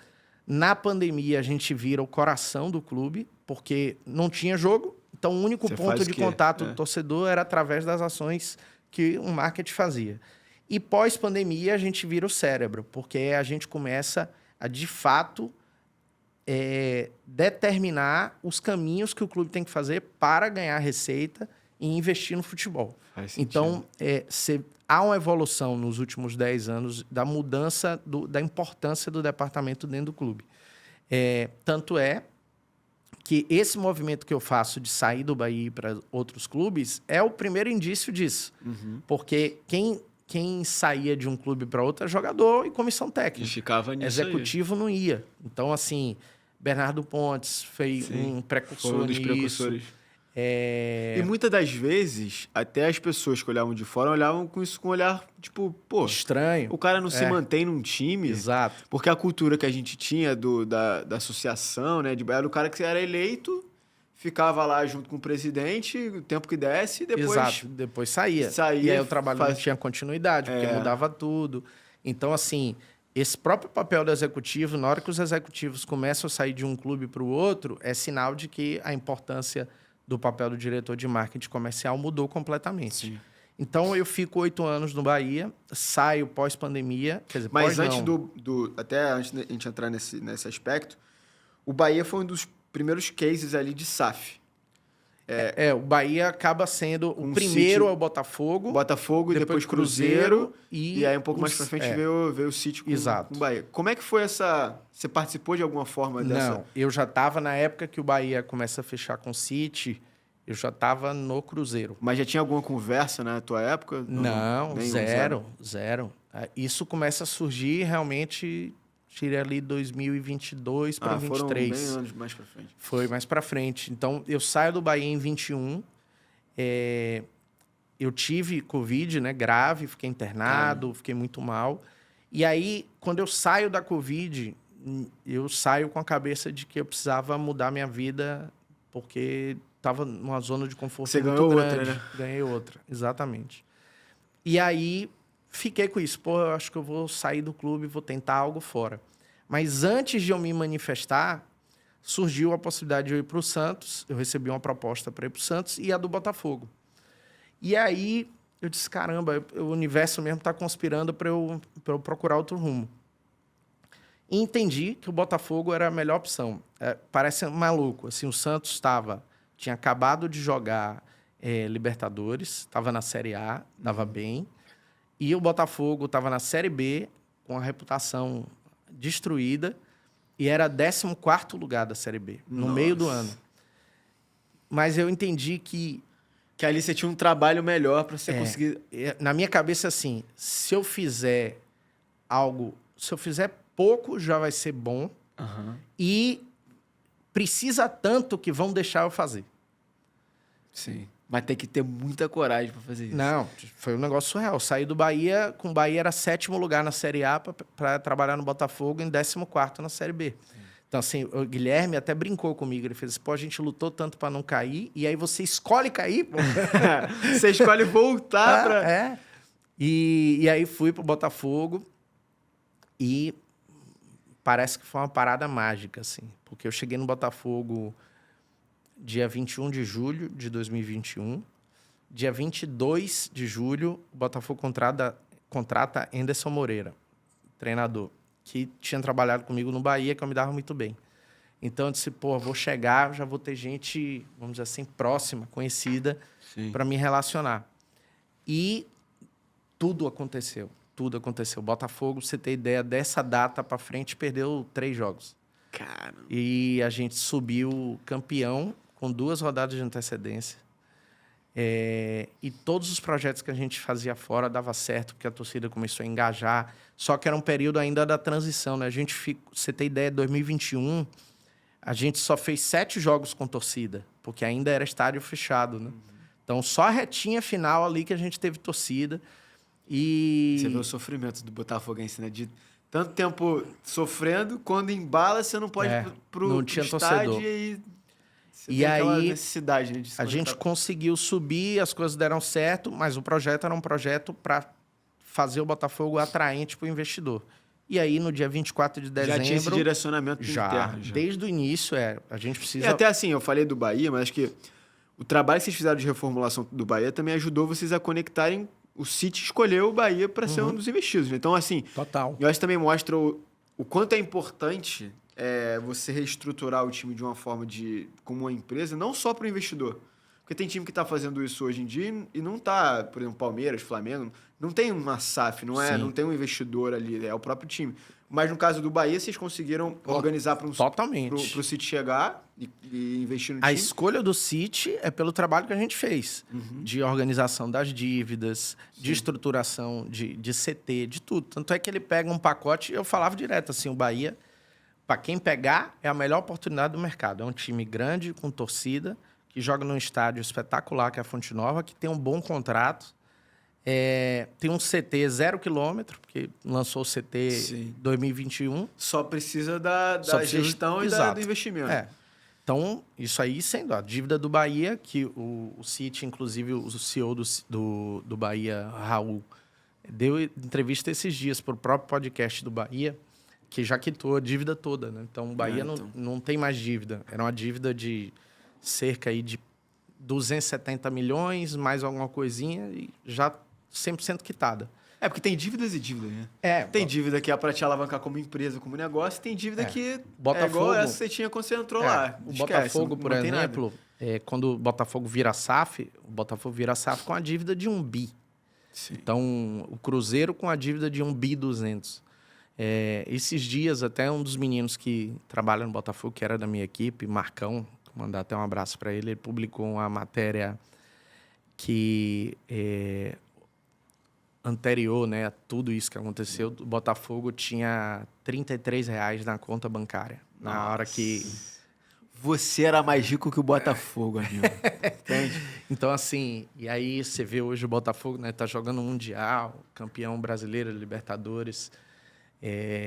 Na pandemia, a gente vira o coração do clube, porque não tinha jogo. Então, o único ponto de contato do torcedor era através das ações que o marketing fazia. E pós-pandemia, a gente vira o cérebro, porque a gente começa a, de fato, determinar os caminhos que o clube tem que fazer para ganhar receita e investir no futebol. Então, há uma evolução nos últimos 10 anos da mudança, da importância do departamento dentro do clube. Tanto é que esse movimento que eu faço de sair do Bahia para outros clubes é o primeiro indício disso. Uhum. Porque quem saía de um clube para outro é jogador e comissão técnica. E ficava nisso Executivo aí. Não ia. Então, assim, Bernardo Pontes foi um precursor dos nisso. Precursores. E muitas das vezes, até as pessoas que olhavam de fora olhavam com isso com um olhar, tipo, pô... estranho. O cara não se mantém num time. Exato. Porque a cultura que a gente tinha da associação, né? Era o cara que era eleito, ficava lá junto com o presidente, o tempo que desse, e depois... Exato. Depois saía. E aí o trabalho não tinha continuidade, porque mudava tudo. Então, assim, esse próprio papel do executivo, na hora que os executivos começam a sair de um clube para o outro, é sinal de que a importância do papel do diretor de marketing comercial mudou completamente. Sim. Então, eu fico 8 anos no Bahia, saio pós-pandemia, quer dizer, Mas antes até antes da gente entrar nesse aspecto, o Bahia foi um dos primeiros cases ali de SAF. O Bahia acaba sendo o primeiro ao Botafogo. Botafogo e depois Cruzeiro. E aí um pouco mais pra frente veio o City com o Bahia. Como é que foi essa... Você participou de alguma forma dessa? Não, eu já estava na época que o Bahia começa a fechar com o City, eu já estava no Cruzeiro. Mas já tinha alguma conversa na tua época? Não, zero. Isso começa a surgir realmente... Tirei ali 2022 para 2023. Foram bem anos mais para frente. Foi mais para frente. Então, eu saio do Bahia em 21. Eu tive Covid, né, grave, fiquei internado, fiquei muito mal. E aí, quando eu saio da Covid, eu saio com a cabeça de que eu precisava mudar minha vida, porque estava numa zona de conforto muito grande. Você ganhou outra, né? Ganhei outra, exatamente. E aí... Fiquei com isso. Pô, eu acho que eu vou sair do clube e vou tentar algo fora. Mas antes de eu me manifestar, surgiu a possibilidade de eu ir para o Santos. Eu recebi uma proposta para ir para o Santos e a do Botafogo. E aí eu disse, caramba, o universo mesmo está conspirando para eu procurar outro rumo. E entendi que o Botafogo era a melhor opção. Parece maluco. Assim, o Santos tinha acabado de jogar Libertadores, estava na Série A, estava bem. E o Botafogo estava na Série B, com a reputação destruída, e era 14º lugar da Série B, no meio do ano. Mas eu entendi que ali você tinha um trabalho melhor para você conseguir... Na minha cabeça, assim, se eu fizer pouco, já vai ser bom. E precisa tanto que vão deixar eu fazer. Sim. Mas tem que ter muita coragem para fazer isso. Não, foi um negócio surreal. Eu saí do Bahia, com o Bahia era 7º lugar na Série A para trabalhar no Botafogo, em 14º na Série B. Então, assim, o Guilherme até brincou comigo. Ele fez assim, pô, a gente lutou tanto para não cair, e aí você escolhe cair, pô. Você escolhe voltar para... E aí fui pro Botafogo e parece que foi uma parada mágica, assim. Porque eu cheguei no Botafogo dia 21 de julho de 2021. Dia 22 de julho, o Botafogo contrata Anderson Moreira, treinador, que tinha trabalhado comigo no Bahia, que eu me dava muito bem. Então, eu disse, pô, vou chegar, já vou ter gente, vamos dizer assim, próxima, conhecida, para me relacionar. E tudo aconteceu. Tudo aconteceu. O Botafogo, pra você ter ideia, dessa data para frente, perdeu 3 jogos. Caramba. E a gente subiu campeão com 2 rodadas de antecedência. E todos os projetos que a gente fazia fora dava certo, porque a torcida começou a engajar. Só que era um período ainda da transição, né? Você ter ideia, 2021, a gente só fez 7 jogos com torcida, porque ainda era estádio fechado, né? Então, só a retinha final ali que a gente teve torcida. E você vê o sofrimento do botafoguense, né? De tanto tempo sofrendo, quando embala, você não pode ir pro estádio torcedor. E aí, necessidade, né, a gente conseguiu subir, as coisas deram certo, mas o projeto era um projeto para fazer o Botafogo atraente para o investidor. E aí, no dia 24 de dezembro... Já tinha esse direcionamento interno. Já. Desde o início, a gente precisa... E até assim, eu falei do Bahia, mas acho que o trabalho que vocês fizeram de reformulação do Bahia também ajudou vocês a conectarem... O City escolheu o Bahia para ser um dos investidos. Então, assim... Total. Eu acho que também mostra o quanto é importante você reestruturar o time de uma forma como uma empresa, não só para o investidor. Porque tem time que está fazendo isso hoje em dia e não está, por exemplo, Palmeiras, Flamengo, não tem uma SAF, não tem um investidor ali, é o próprio time. Mas no caso do Bahia, vocês conseguiram organizar para o City chegar e investir no time? A escolha do City é pelo trabalho que a gente fez, de organização das dívidas, de estruturação, de CT, de tudo. Tanto é que ele pega um pacote, eu falava direto assim, o Bahia, para quem pegar, é a melhor oportunidade do mercado. É um time grande, com torcida, que joga num estádio espetacular, que é a Fonte Nova, que tem um bom contrato. Tem um CT 0 quilômetro, porque lançou o CT 2021. Só precisa da gestão e do investimento. Então, isso aí sendo a dívida do Bahia, que o City, inclusive o CEO do Bahia, Raul, deu entrevista esses dias para o próprio podcast do Bahia, que já quitou a dívida toda, né? Então, o Bahia não tem mais dívida. Era uma dívida de cerca aí de 270 milhões, mais alguma coisinha, e já 100% quitada. Porque tem dívidas e dívidas, né? Tem dívida que é para te alavancar como empresa, como negócio, e tem dívida que Botafogo, igual essa que você tinha quando você entrou lá. O Botafogo, por exemplo, quando o Botafogo vira SAF, o Botafogo vira SAF com a dívida de 1 bi. Sim. Então, o Cruzeiro com a dívida de 1 bi 200. Esses dias, até um dos meninos que trabalha no Botafogo, que era da minha equipe, Marcão, vou mandar até um abraço para ele, ele publicou uma matéria que anterior, né, a tudo isso que aconteceu, o Botafogo tinha R$33 na conta bancária. Na hora que... Você era mais rico que o Botafogo, amigo. Entende? Então, assim, e aí você vê hoje o Botafogo, né, tá jogando Mundial, campeão brasileiro, Libertadores.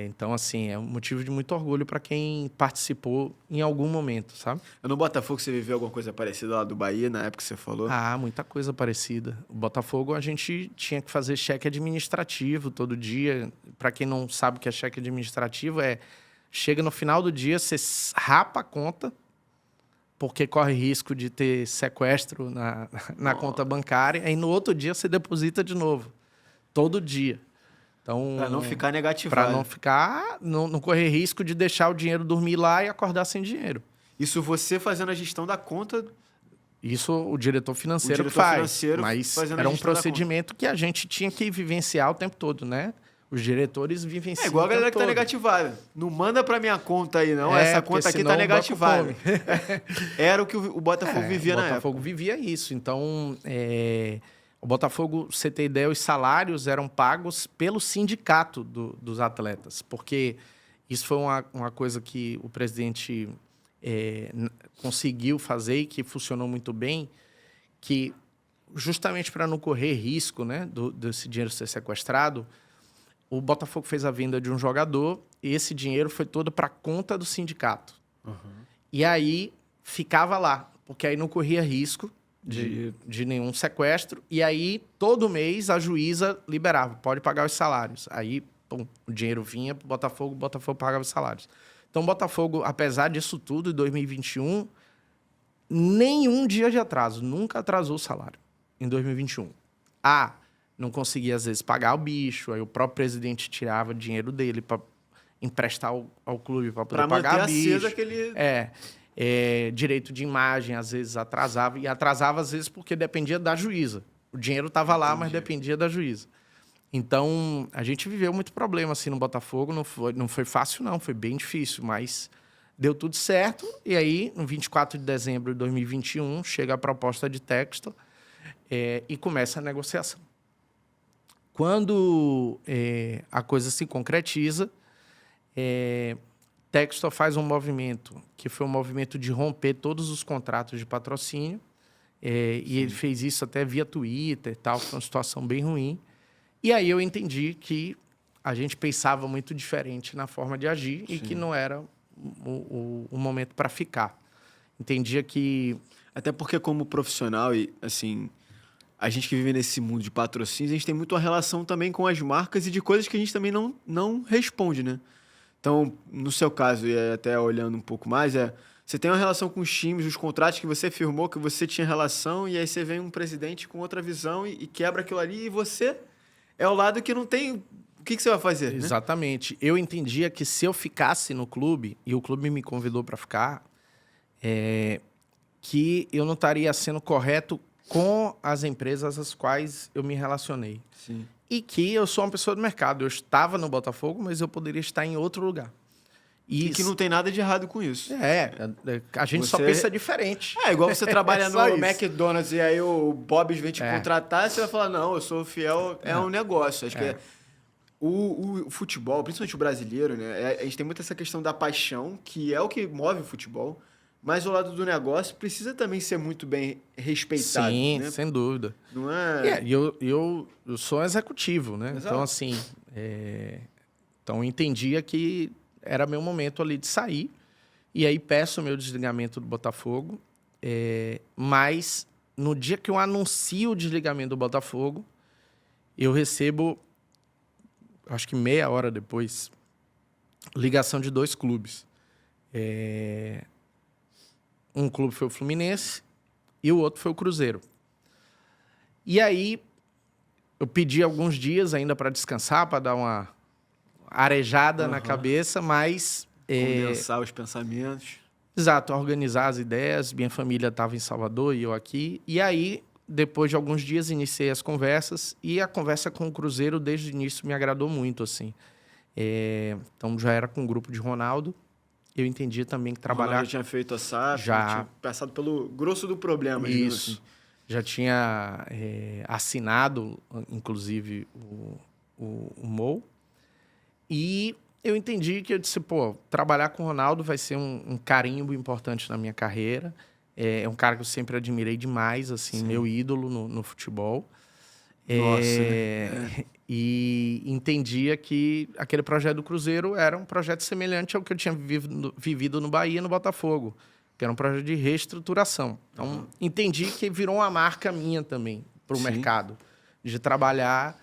Então, assim, é um motivo de muito orgulho para quem participou em algum momento, sabe? No Botafogo você viveu alguma coisa parecida lá do Bahia, na época que você falou? Muita coisa parecida. O Botafogo, a gente tinha que fazer cheque administrativo todo dia. Para quem não sabe o que é cheque administrativo, Chega no final do dia, você rapa a conta, porque corre risco de ter sequestro na conta bancária, e no outro dia você deposita de novo. Todo dia. Então, para não ficar negativado. Para não ficar, não correr risco de deixar o dinheiro dormir lá e acordar sem dinheiro. Isso você fazendo a gestão da conta. Isso o diretor financeiro faz. Mas era um procedimento que a gente tinha que vivenciar o tempo todo, né? Os diretores vivenciam. É igual a galera que tá negativada. Não manda pra minha conta aí, não. Essa conta aqui tá negativada. Era o que o Botafogo vivia na época. O Botafogo vivia isso. Então, o Botafogo, você ter ideia, os salários eram pagos pelo sindicato dos atletas. Porque isso foi uma coisa que o presidente conseguiu fazer e que funcionou muito bem, que justamente para não correr risco, né, desse dinheiro ser sequestrado, o Botafogo fez a venda de um jogador e esse dinheiro foi todo para a conta do sindicato. Uhum. E aí ficava lá, porque aí não corria risco de nenhum sequestro. E aí, todo mês, a juíza liberava, pode pagar os salários. Aí, pum, o dinheiro vinha para o Botafogo pagava os salários. Então, o Botafogo, apesar disso tudo, em 2021, nenhum dia de atraso, nunca atrasou o salário em 2021. Não conseguia, às vezes, pagar o bicho, aí o próprio presidente tirava dinheiro dele para emprestar ao clube para poder pagar o bicho. Aquele... direito de imagem, às vezes, atrasava. E atrasava, às vezes, porque dependia da juíza. O dinheiro estava lá, mas dependia da juíza. Então, a gente viveu muito problema assim no Botafogo. Não foi fácil, não. Foi bem difícil, mas deu tudo certo. E aí, no 24 de dezembro de 2021, chega a proposta de Textor e começa a negociação. Quando a coisa se concretiza, Textor faz um movimento, que foi um movimento de romper todos os contratos de patrocínio, e ele fez isso até via Twitter e tal, foi uma situação bem ruim. E aí eu entendi que a gente pensava muito diferente na forma de agir e que não era o momento para ficar. Entendia que... Até porque como profissional, e assim... A gente que vive nesse mundo de patrocínios, a gente tem muito uma relação também com as marcas e de coisas que a gente também não responde, né? Então, no seu caso, e até olhando um pouco mais, você tem uma relação com os times, os contratos que você firmou, que você tinha relação, e aí você vem um presidente com outra visão e quebra aquilo ali, e você é o lado que não tem... O que você vai fazer? Exatamente. Né? Eu entendia que se eu ficasse no clube, e o clube me convidou para ficar, que eu não estaria sendo correto com as empresas às quais eu me relacionei. Sim. E que eu sou uma pessoa do mercado. Eu estava no Botafogo, mas eu poderia estar em outro lugar. E que não tem nada de errado com isso. A gente só pensa diferente. Igual você trabalha no McDonald's e aí o Bob's vem te contratar, você vai falar, não, eu sou fiel, um negócio. Acho que o futebol, principalmente o brasileiro, né? A gente tem muito essa questão da paixão, que é o que move o futebol. Mas o lado do negócio precisa também ser muito bem respeitado. Sim, né? sem dúvida. Não é... Eu sou executivo, né? Exato. Então, assim... Então, eu entendia que era meu momento ali de sair. E aí, peço o meu desligamento do Botafogo. Mas, no dia que eu anuncio o desligamento do Botafogo, eu recebo, acho que meia hora depois, ligação de 2 clubes. Um clube foi o Fluminense e o outro foi o Cruzeiro. E aí, eu pedi alguns dias ainda para descansar, para dar uma arejada na cabeça, mas... Condensar os pensamentos. Exato, organizar as ideias. Minha família estava em Salvador e eu aqui. E aí, depois de alguns dias, iniciei as conversas. E a conversa com o Cruzeiro, desde o início, me agradou muito, assim. Então, já era com o grupo de Ronaldo. Eu entendia também que trabalhar... Já tinha feito a SAF, já tinha passado pelo grosso do problema. Isso. Assim. Já tinha assinado, inclusive, o MOU. E eu entendi que eu disse, trabalhar com o Ronaldo vai ser um carimbo importante na minha carreira. É um cara que eu sempre admirei demais, assim, Sim. Meu ídolo no futebol. Nossa. E entendia que aquele projeto do Cruzeiro era um projeto semelhante ao que eu tinha vivido no Bahia, no Botafogo, que era um projeto de reestruturação. Então, entendi que virou uma marca minha também para o mercado, de trabalhar...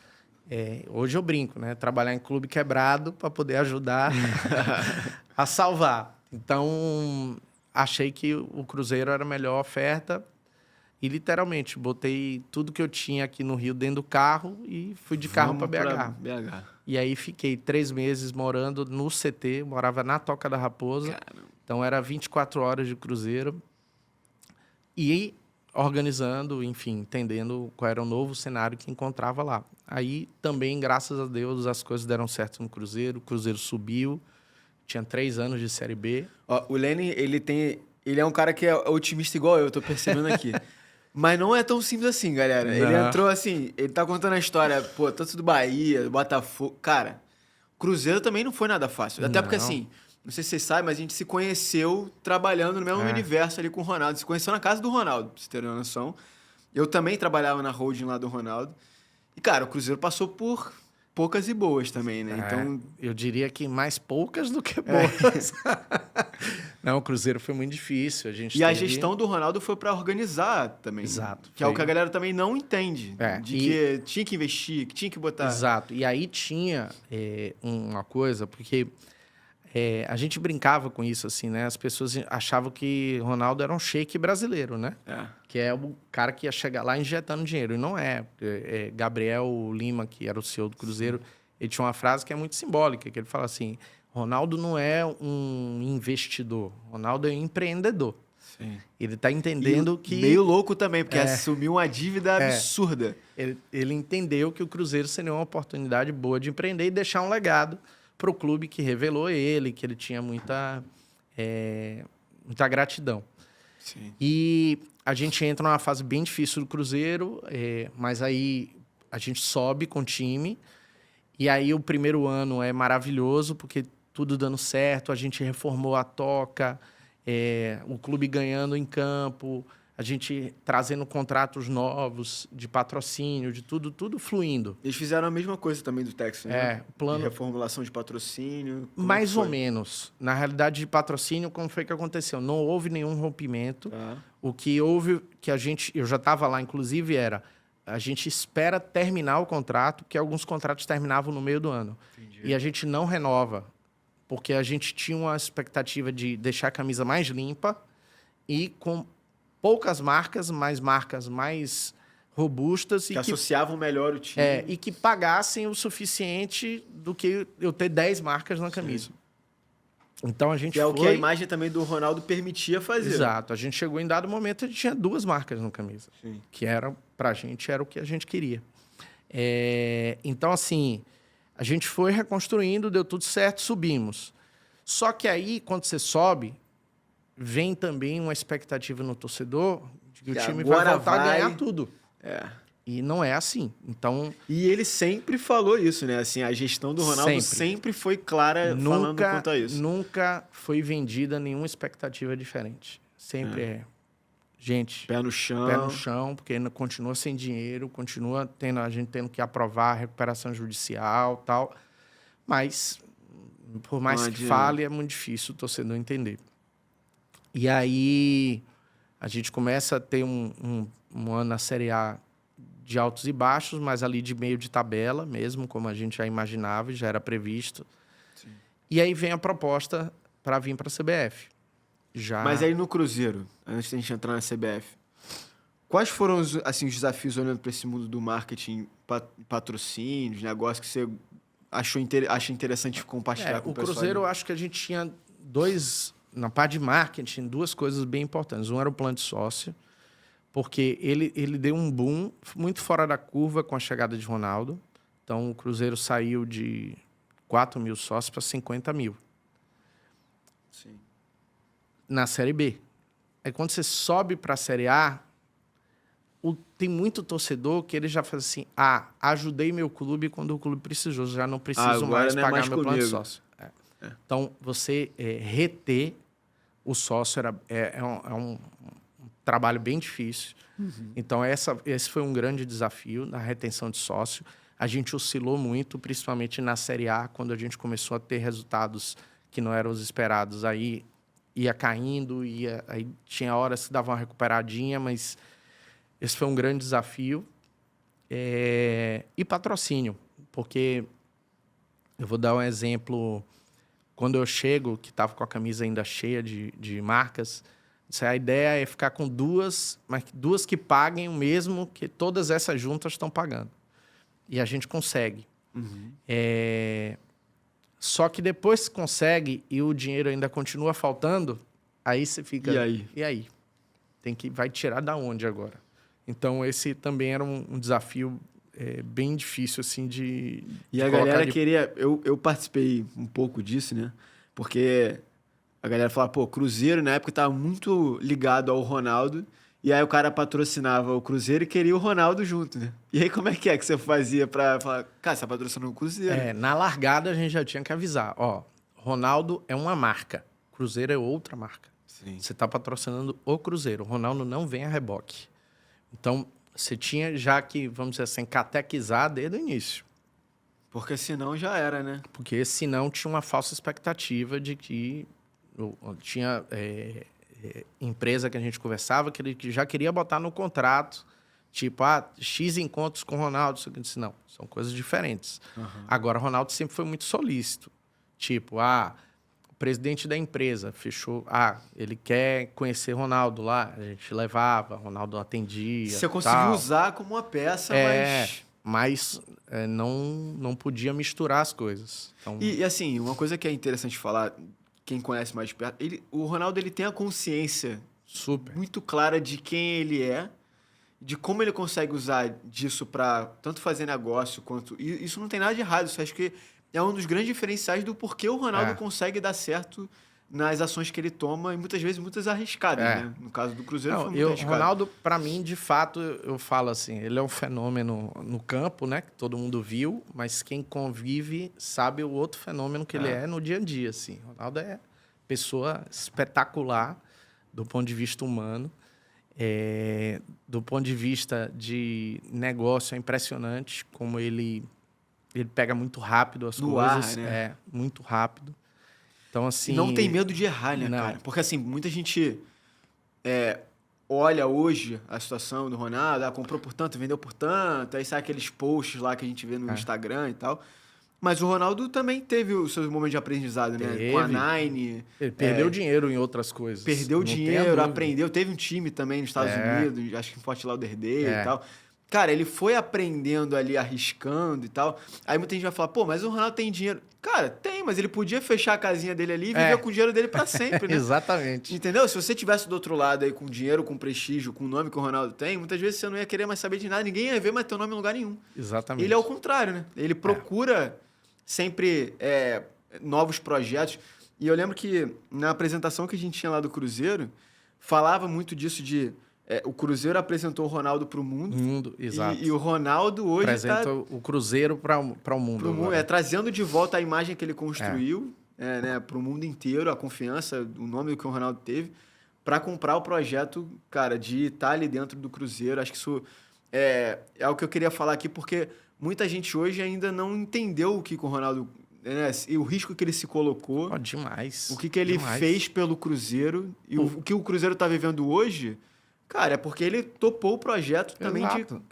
hoje eu brinco, né? Trabalhar em clube quebrado para poder ajudar a salvar. Então, achei que o Cruzeiro era a melhor oferta e, literalmente, botei tudo que eu tinha aqui no Rio dentro do carro e fui de carro para BH. E aí fiquei 3 meses morando no CT, morava na Toca da Raposa. Caramba. Então, era 24 horas de Cruzeiro. E organizando, enfim, entendendo qual era o novo cenário que encontrava lá. Aí, também, graças a Deus, as coisas deram certo no Cruzeiro. O Cruzeiro subiu. Tinha 3 anos de Série B. Ó, o Lenny, ele é um cara que é otimista igual eu tô percebendo aqui. Mas não é tão simples assim, galera. Ele entrou assim, ele tá contando a história, pô, tanto do Bahia, do Botafogo. Cara, Cruzeiro também não foi nada fácil. Até porque assim, não sei se vocês sabem, mas a gente se conheceu trabalhando no mesmo universo ali com o Ronaldo. Se conheceu na casa do Ronaldo, pra vocês terem uma noção. Eu também trabalhava na holding lá do Ronaldo. E, cara, o Cruzeiro passou por poucas e boas também, né? Então, eu diria que mais poucas do que boas. Não, o Cruzeiro foi muito difícil. A gestão do Ronaldo foi para organizar também. Exato. Que é o que a galera também não entende. Que tinha que investir, que tinha que botar... Exato. E aí tinha uma coisa, porque a gente brincava com isso, assim, né? As pessoas achavam que Ronaldo era um sheik brasileiro, né? Que é o cara que ia chegar lá injetando dinheiro. E não é. Gabriel Lima, que era o CEO do Cruzeiro, ele tinha uma frase que é muito simbólica, que ele fala assim, Ronaldo não é um investidor, Ronaldo é um empreendedor. Sim. Ele está entendendo que... Meio louco também, porque assumiu uma dívida absurda. Ele entendeu que o Cruzeiro seria uma oportunidade boa de empreender e deixar um legado para o clube que revelou ele, que ele tinha muita gratidão. Sim. E a gente entra numa fase bem difícil do Cruzeiro, mas aí a gente sobe com o time. E aí o primeiro ano é maravilhoso, porque tudo dando certo, a gente reformou a Toca, o clube ganhando em campo, a gente trazendo contratos novos de patrocínio, de tudo fluindo. Eles fizeram a mesma coisa também do Texas, né? Plano... De reformulação de patrocínio. Mais ou menos. Na realidade, de patrocínio, como foi que aconteceu? Não houve nenhum rompimento. O que houve, eu já estava lá, inclusive, a gente espera terminar o contrato, porque alguns contratos terminavam no meio do ano. Entendi. E a gente não renova, porque a gente tinha uma expectativa de deixar a camisa mais limpa e com poucas marcas, mas marcas mais robustas. Que associavam melhor o time. E que pagassem o suficiente do que eu ter 10 marcas na camisa. Sim. Então a gente que é o que a imagem também do Ronaldo permitia fazer. Exato. A gente chegou em dado momento, a gente tinha 2 marcas na camisa. Sim. Que pra gente era o que a gente queria. Então, assim, a gente foi reconstruindo, deu tudo certo, subimos. Só que aí, quando você sobe, vem também uma expectativa no torcedor de que o time vai voltar a ganhar tudo. E não é assim. Então... E ele sempre falou isso, né? Assim, a gestão do Ronaldo sempre foi clara falando quanto a isso. Nunca foi vendida nenhuma expectativa diferente. Sempre gente... Pé no chão, porque ainda continua sem dinheiro, continua a gente tendo que aprovar a recuperação judicial e tal. Mas, por mais que fale, é muito difícil o torcedor entender. E aí, a gente começa a ter um ano na Série A de altos e baixos, mas ali de meio de tabela mesmo, como a gente já imaginava e já era previsto. Sim. E aí vem a proposta para vir para a CBF. Mas aí no Cruzeiro, antes de a gente entrar na CBF, quais foram os desafios olhando para esse mundo do marketing, patrocínios, negócios que você acha interessante compartilhar com o pessoal? O Cruzeiro, eu acho que a gente tinha na parte de marketing, 2 coisas bem importantes. Um era o plano de sócio, porque ele deu um boom muito fora da curva com a chegada de Ronaldo. Então, o Cruzeiro saiu de 4 mil sócios para 50 mil. Sim. Na Série B. Aí, quando você sobe para a Série A, tem muito torcedor que ele já faz assim, ajudei meu clube quando o clube precisou, já não preciso mais pagar meu plano de sócio. Então, você reter o sócio é um trabalho bem difícil. Uhum. Então, esse foi um grande desafio na retenção de sócio. A gente oscilou muito, principalmente na Série A, quando a gente começou a ter resultados que não eram os esperados. Aí ia caindo, aí tinha horas que dava uma recuperadinha, mas esse foi um grande desafio. E patrocínio, porque eu vou dar um exemplo quando eu chego, que estava com a camisa ainda cheia de marcas, a ideia é ficar com duas, mas duas que paguem o mesmo que todas essas juntas estão pagando. E a gente consegue. Uhum. Só que depois que consegue e o dinheiro ainda continua faltando, aí você fica... E aí? E aí? Vai tirar da onde agora? Então, esse também era um desafio bem difícil, assim, de E a galera queria... Eu participei um pouco disso, né? Porque a galera falava, pô, Cruzeiro na época estava muito ligado ao Ronaldo, e aí o cara patrocinava o Cruzeiro e queria o Ronaldo junto, né? E aí como é que você fazia pra falar, cara, você tá patrocinando o Cruzeiro? Na largada a gente já tinha que avisar, ó, Ronaldo é uma marca, Cruzeiro é outra marca. Sim. Você está patrocinando o Cruzeiro, o Ronaldo não vem a reboque. Então, você tinha já que, vamos dizer assim, catequizar desde o início. Porque senão já era, né? Porque senão tinha uma falsa expectativa de que tinha empresa que a gente conversava que já queria botar no contrato, tipo, X encontros com o Ronaldo. Eu disse, não, são coisas diferentes. Uhum. Agora, o Ronaldo sempre foi muito solícito. Tipo, o presidente da empresa fechou, ele quer conhecer Ronaldo lá, a gente levava, Ronaldo atendia. Você conseguiu usar como uma peça, mas não podia misturar as coisas. Então... E assim, uma coisa que é interessante falar, quem conhece mais de perto, o Ronaldo ele tem a consciência muito clara de quem ele é, de como ele consegue usar disso para tanto fazer negócio quanto... E isso não tem nada de errado, isso acho que é um dos grandes diferenciais do porquê o Ronaldo consegue dar certo nas ações que ele toma, e muitas vezes muitas arriscadas, né? No caso do Cruzeiro foi muito arriscado. O Ronaldo, para mim, de fato, eu falo assim, ele é um fenômeno no campo, né? Que todo mundo viu, mas quem convive sabe o outro fenômeno que ele é no dia a dia, assim. O Ronaldo é pessoa espetacular do ponto de vista humano. Do ponto de vista de negócio, é impressionante como ele pega muito rápido as coisas. Ar, né? Muito rápido. Então, assim... E não tem medo de errar, né, cara? Porque, assim, muita gente olha hoje a situação do Ronaldo, comprou por tanto, vendeu por tanto, aí sai aqueles posts lá que a gente vê no Instagram e tal. Mas o Ronaldo também teve os seus momentos de aprendizado, né? Com a Nine. Ele perdeu dinheiro em outras coisas. Perdeu dinheiro, aprendeu. Teve um time também nos Estados Unidos, acho que em Fort Lauderdale e tal. Cara, ele foi aprendendo ali, arriscando e tal. Aí muita gente vai falar, pô, mas o Ronaldo tem dinheiro. Cara, tem, mas ele podia fechar a casinha dele ali e viver com o dinheiro dele pra sempre, né? Exatamente. Entendeu? Se você tivesse do outro lado aí com dinheiro, com prestígio, com o nome que o Ronaldo tem, muitas vezes você não ia querer mais saber de nada, ninguém ia ver mais teu nome em lugar nenhum. Exatamente. Ele é o contrário, né? Ele procura sempre novos projetos. E eu lembro que na apresentação que a gente tinha lá do Cruzeiro, falava muito disso de... o Cruzeiro apresentou o Ronaldo para o mundo. Exato. E o Ronaldo hoje apresenta o Cruzeiro para o mundo. Trazendo de volta a imagem que ele construiu né, para o mundo inteiro, a confiança, o nome que o Ronaldo teve, para comprar o projeto, cara, de estar ali dentro do Cruzeiro. Acho que isso é o que eu queria falar aqui, porque muita gente hoje ainda não entendeu o que o Ronaldo... Né, e o risco que ele se colocou. Demais. O que ele fez pelo Cruzeiro. E o que o Cruzeiro está vivendo hoje... Cara, é porque ele topou o projeto também. Exato.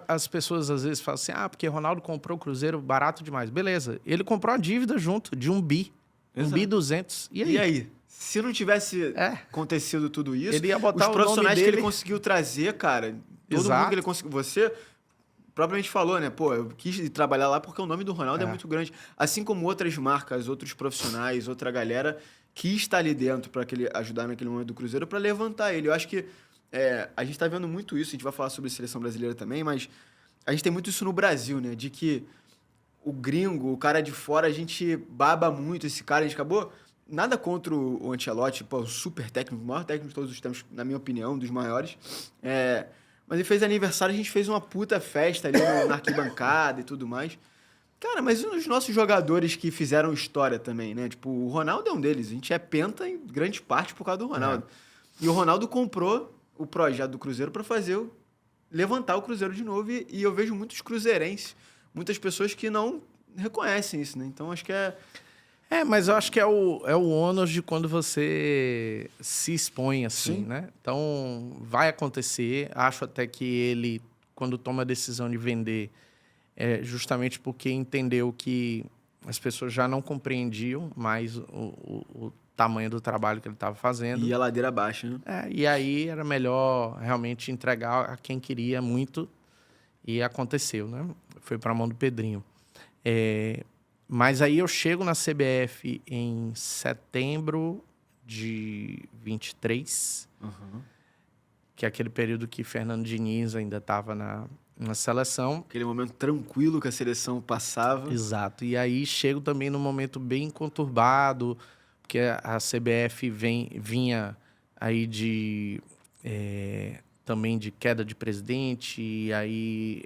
As pessoas às vezes falam assim, porque Ronaldo comprou o Cruzeiro barato demais. Beleza, ele comprou a dívida junto de 1 bi. Exato. 1 bi 200. E aí? Se não tivesse acontecido tudo isso, ele ia botar os profissionais que ele conseguiu trazer, cara, todo mundo que ele conseguiu... Você propriamente falou, né? Pô, eu quis trabalhar lá porque o nome do Ronaldo é muito grande. Assim como outras marcas, outros profissionais, outra galera quis estar ali dentro para ajudar naquele momento do Cruzeiro para levantar ele. Eu acho que a gente está vendo muito isso, a gente vai falar sobre a seleção brasileira também, mas a gente tem muito isso no Brasil, né? De que o gringo, o cara de fora, a gente baba muito esse cara. A gente acabou... Nada contra o Ancelotti, pô, super técnico, o maior técnico de todos os tempos, na minha opinião, um dos maiores. Mas ele fez aniversário, a gente fez uma puta festa ali na arquibancada e tudo mais. Cara, mas e os nossos jogadores que fizeram história também, né? Tipo, o Ronaldo é um deles. A gente é penta em grande parte por causa do Ronaldo. E o Ronaldo comprou o projeto do Cruzeiro para levantar o Cruzeiro de novo. E eu vejo muitos cruzeirenses, muitas pessoas que não reconhecem isso, né? Então, acho que mas eu acho que é o ônus de quando você se expõe assim, né? Então, vai acontecer. Acho até que ele, quando toma a decisão de vender, é justamente porque entendeu que as pessoas já não compreendiam mais o tamanho do trabalho que ele estava fazendo. E a ladeira abaixo, né? E aí era melhor realmente entregar a quem queria muito, e aconteceu, né? Foi para a mão do Pedrinho. Mas aí eu chego na CBF em setembro de 23, que é aquele período que Fernando Diniz ainda estava na seleção. Aquele momento tranquilo que a seleção passava. Exato. E aí chego também num momento bem conturbado, porque a CBF vinha aí também de queda de presidente, e aí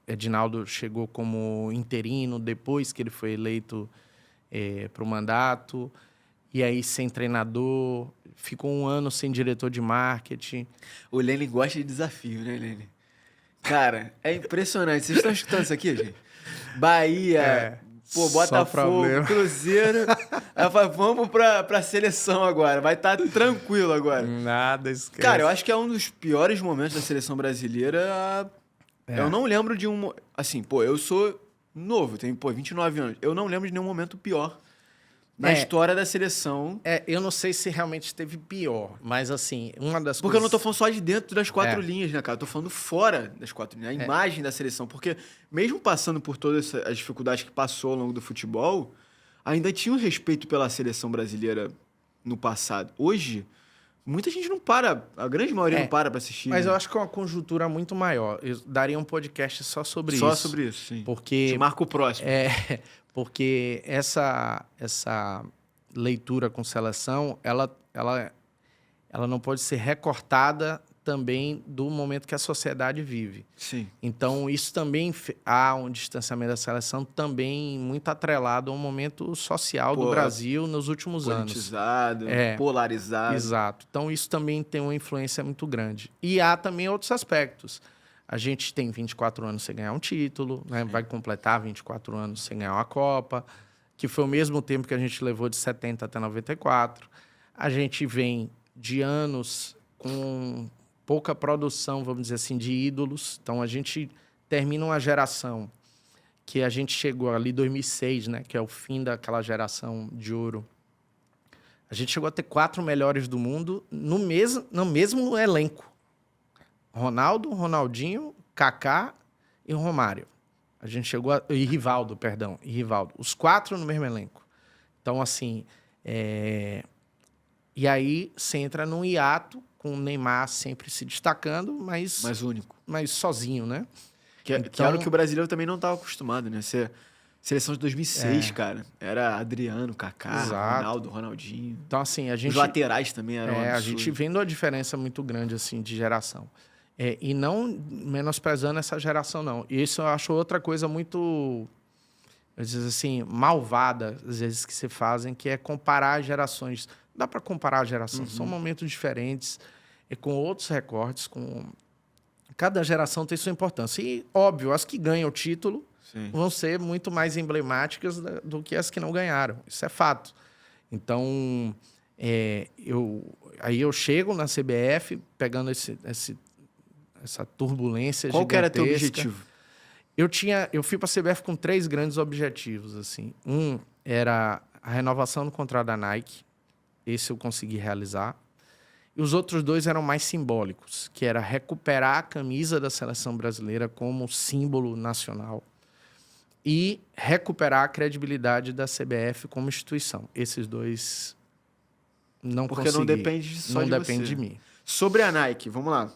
Edinaldo chegou como interino depois que ele foi eleito para o mandato, e aí sem treinador, ficou um ano sem diretor de marketing. O Lene gosta de desafio, né, Lene? Cara, é impressionante. Vocês estão escutando isso aqui, gente? Bahia, Botafogo, Cruzeiro. Ela fala, vamos pra seleção agora. Vai estar tranquilo agora. Nada, esquece. Cara, eu acho que é um dos piores momentos da seleção brasileira. Eu não lembro de um... Assim, eu sou novo, tenho, 29 anos. Eu não lembro de nenhum momento pior na história da seleção. Eu não sei se realmente esteve pior, mas assim, uma das Porque eu não tô falando só de dentro das 4 linhas, né, cara? Eu tô falando fora das 4 linhas, a imagem da seleção. Porque mesmo passando por todas as dificuldades que passou ao longo do futebol, ainda tinha um respeito pela seleção brasileira no passado. Hoje, muita gente não para, a grande maioria não para pra assistir. Mas né? eu acho que é uma conjuntura muito maior. Eu daria um podcast só sobre isso. Só sobre isso, sim. Porque... Te marca o próximo. Porque essa leitura com seleção, ela não pode ser recortada também do momento que a sociedade vive. Sim. Então, isso também há um distanciamento da seleção também muito atrelado ao momento social do Brasil nos últimos anos. Politizado, polarizado. Exato. Então, isso também tem uma influência muito grande. E há também outros aspectos. A gente tem 24 anos sem ganhar um título, né? Vai completar 24 anos sem ganhar uma Copa, que foi o mesmo tempo que a gente levou de 70 até 94. A gente vem de anos com pouca produção, vamos dizer assim, de ídolos. Então, a gente termina uma geração que a gente chegou ali em 2006, né? Que é o fim daquela geração de ouro. A gente chegou a ter 4 melhores do mundo no mesmo elenco. Ronaldo, Ronaldinho, Kaká e Romário. A gente chegou a... E Rivaldo. Os 4 no mesmo elenco. Então, assim... E aí, você entra num hiato, com o Neymar sempre se destacando, mas... Mais único. Mas sozinho, né? Que era o que o brasileiro também não estava acostumado, né? Seleção de 2006, cara. Era Adriano, Kaká, Ronaldo, Ronaldinho. Então, assim, a gente... Os laterais também eram absurdos. A gente vendo a diferença muito grande, assim, de geração. E não menosprezando essa geração, não. E isso eu acho outra coisa muito, às vezes, assim, malvada, às vezes, que se fazem, que é comparar gerações. Dá para comparar gerações, são momentos diferentes, com outros recortes, cada geração tem sua importância. E, óbvio, as que ganham o título vão ser muito mais emblemáticas do que as que não ganharam. Isso é fato. Então, aí eu chego na CBF, pegando essa turbulência gigantesca. Qual que era teu objetivo? Eu fui para a CBF com 3 grandes objetivos, assim. Um era a renovação do contrato da Nike. Esse eu consegui realizar. E os outros 2 eram mais simbólicos, que era recuperar a camisa da seleção brasileira como símbolo nacional e recuperar a credibilidade da CBF como instituição. Esses 2 não consegui. Porque não depende só de você. Não depende de mim. Sobre a Nike, vamos lá.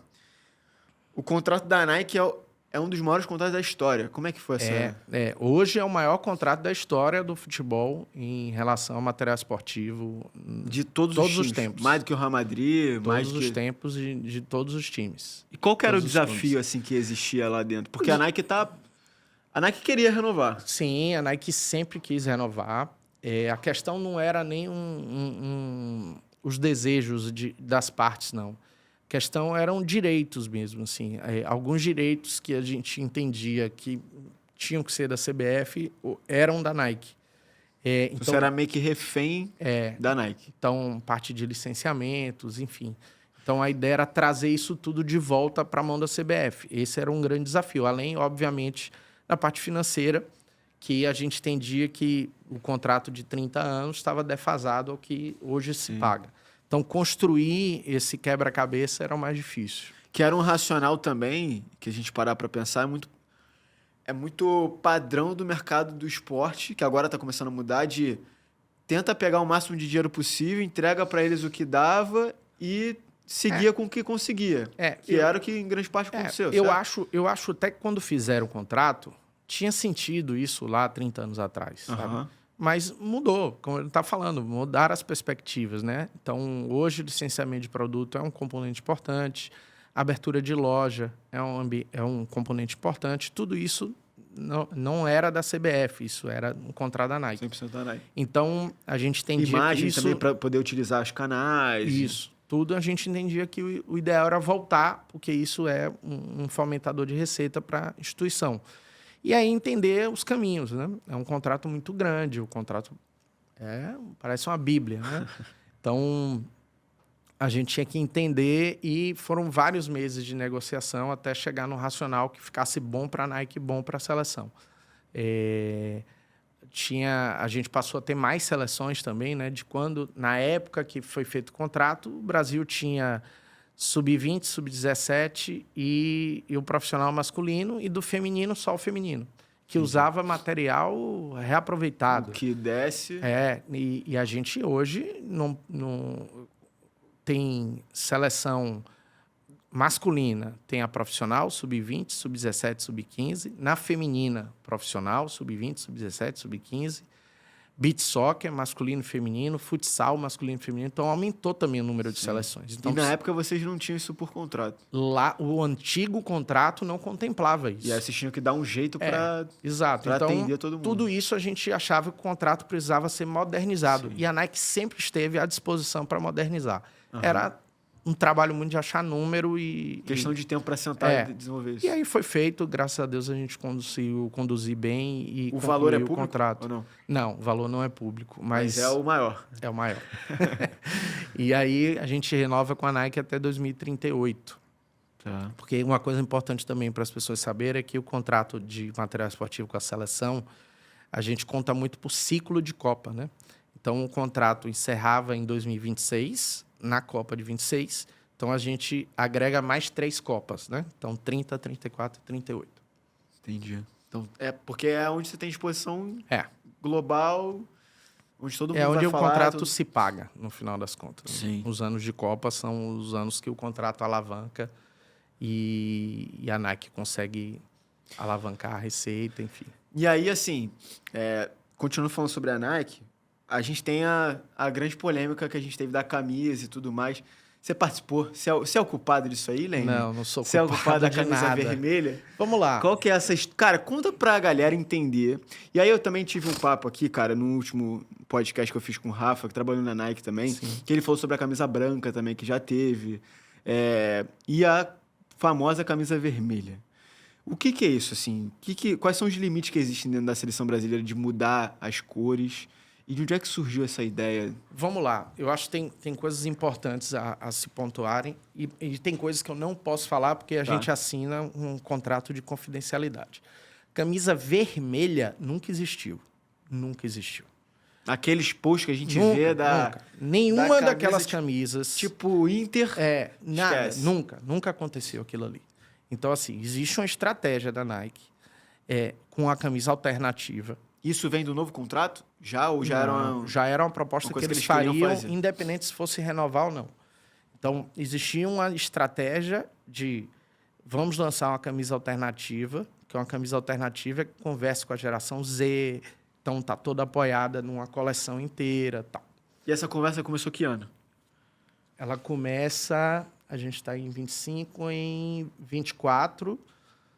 O contrato da Nike é um dos maiores contratos da história. Como é que foi essa? Hoje é o maior contrato da história do futebol em relação ao material esportivo. De todos os tempos. Mais do que o Real Madrid? Todos os tempos de todos os times. E qual que era o desafio assim, que existia lá dentro? Porque a Nike queria renovar. Sim, a Nike sempre quis renovar. A questão não era nem os desejos das partes, não. A questão eram direitos mesmo, assim. Alguns direitos que a gente entendia que tinham que ser da CBF eram da Nike. Então, você era meio que refém da Nike. Então, parte de licenciamentos, enfim. Então, a ideia era trazer isso tudo de volta para a mão da CBF. Esse era um grande desafio. Além, obviamente, da parte financeira, que a gente entendia que o contrato de 30 anos estava defasado ao que hoje se paga. Então, construir esse quebra-cabeça era o mais difícil. Que era um racional também, que a gente parar para pensar, é muito padrão do mercado do esporte, que agora está começando a mudar, de tenta pegar o máximo de dinheiro possível, entrega para eles o que dava e seguia com o que conseguia. Era o que em grande parte aconteceu. Eu acho até que quando fizeram o contrato, tinha sentido isso lá 30 anos atrás, sabe? Mas mudou, como ele está falando, mudaram as perspectivas, né? Então, hoje, o licenciamento de produto é um componente importante, a abertura de loja é um componente importante. Tudo isso não era da CBF, isso era um contrato da Nike. 100% da Nike. Então, a gente entendia imagem que isso... também para poder utilizar os canais. Isso. Tudo a gente entendia que o ideal era voltar, porque isso é um fomentador de receita para a instituição. E aí entender os caminhos, né? É um contrato muito grande, o contrato parece uma bíblia, né? Então, a gente tinha que entender e foram vários meses de negociação até chegar no racional que ficasse bom para a Nike e bom para a seleção. A gente passou a ter mais seleções também, né? De quando, na época que foi feito o contrato, o Brasil tinha sub-20, sub-17 e o profissional masculino, e do feminino só o feminino, que usava material reaproveitado. O que desce. E a gente hoje não tem seleção masculina, tem a profissional, sub-20, sub-17, sub-15, na feminina, profissional, sub-20, sub-17, sub-15, beach soccer, masculino e feminino, futsal, masculino e feminino. Então, aumentou também o número de seleções. Então, e na época vocês não tinham isso por contrato? Lá, o antigo contrato não contemplava isso. E aí vocês tinham que dar um jeito para atender todo mundo. Tudo isso a gente achava que o contrato precisava ser modernizado. Sim. E a Nike sempre esteve à disposição para modernizar. Era um trabalho muito de achar número e... Questão de tempo para sentar e desenvolver isso. E aí foi feito, graças a Deus a gente conseguiu conduzir bem e o valor é público o contrato. Ou não? Não, o valor não é público. Mas é o maior. É o maior. E aí a gente renova com a Nike até 2038. Tá. Porque uma coisa importante também para as pessoas saberem é que o contrato de material esportivo com a seleção, a gente conta muito por ciclo de Copa, né? Então o contrato encerrava em 2026... na Copa de 26, então a gente agrega mais 3 Copas, né? Então 30, 34 e 38. Entendi. Então, porque é onde você tem exposição global, onde todo mundo vai falar. É onde o contrato se paga, no final das contas. Sim. Os anos de Copa são os anos que o contrato alavanca e a Nike consegue alavancar a receita, enfim. E aí, assim, continuando falando sobre a Nike, a gente tem a grande polêmica que a gente teve da camisa e tudo mais. Você participou? Você é o culpado disso aí, Lene? Não sou culpado. Você é o culpado da camisa nada. vermelha? Vamos lá. Qual que é essa... Cara, conta pra galera entender. E aí eu também tive um papo aqui, cara, no último podcast que eu fiz com o Rafa, que trabalhou na Nike também, Sim. que ele falou sobre a camisa branca também, que já teve. E a famosa camisa vermelha. O que é isso, assim? Quais são os limites que existem dentro da seleção brasileira de mudar as cores? E de onde é que surgiu essa ideia? Vamos lá. Eu acho que tem coisas importantes a se pontuarem e tem coisas que eu não posso falar porque a gente assina um contrato de confidencialidade. Camisa vermelha nunca existiu. Nunca existiu. Aqueles posts que a gente vê da... Nunca. Nenhuma daquelas camisas... Tipo Inter... Nada. Nunca aconteceu aquilo ali. Então, assim, existe uma estratégia da Nike com a camisa alternativa. Isso vem do novo contrato? Já era uma proposta que eles fariam, independente se fosse renovar ou não. Então, existia uma estratégia de vamos lançar uma camisa alternativa, que é uma camisa alternativa que conversa com a geração Z, então está toda apoiada numa coleção inteira. Tal. E essa conversa começou que ano? Ela começa, a gente está em 25, em 24,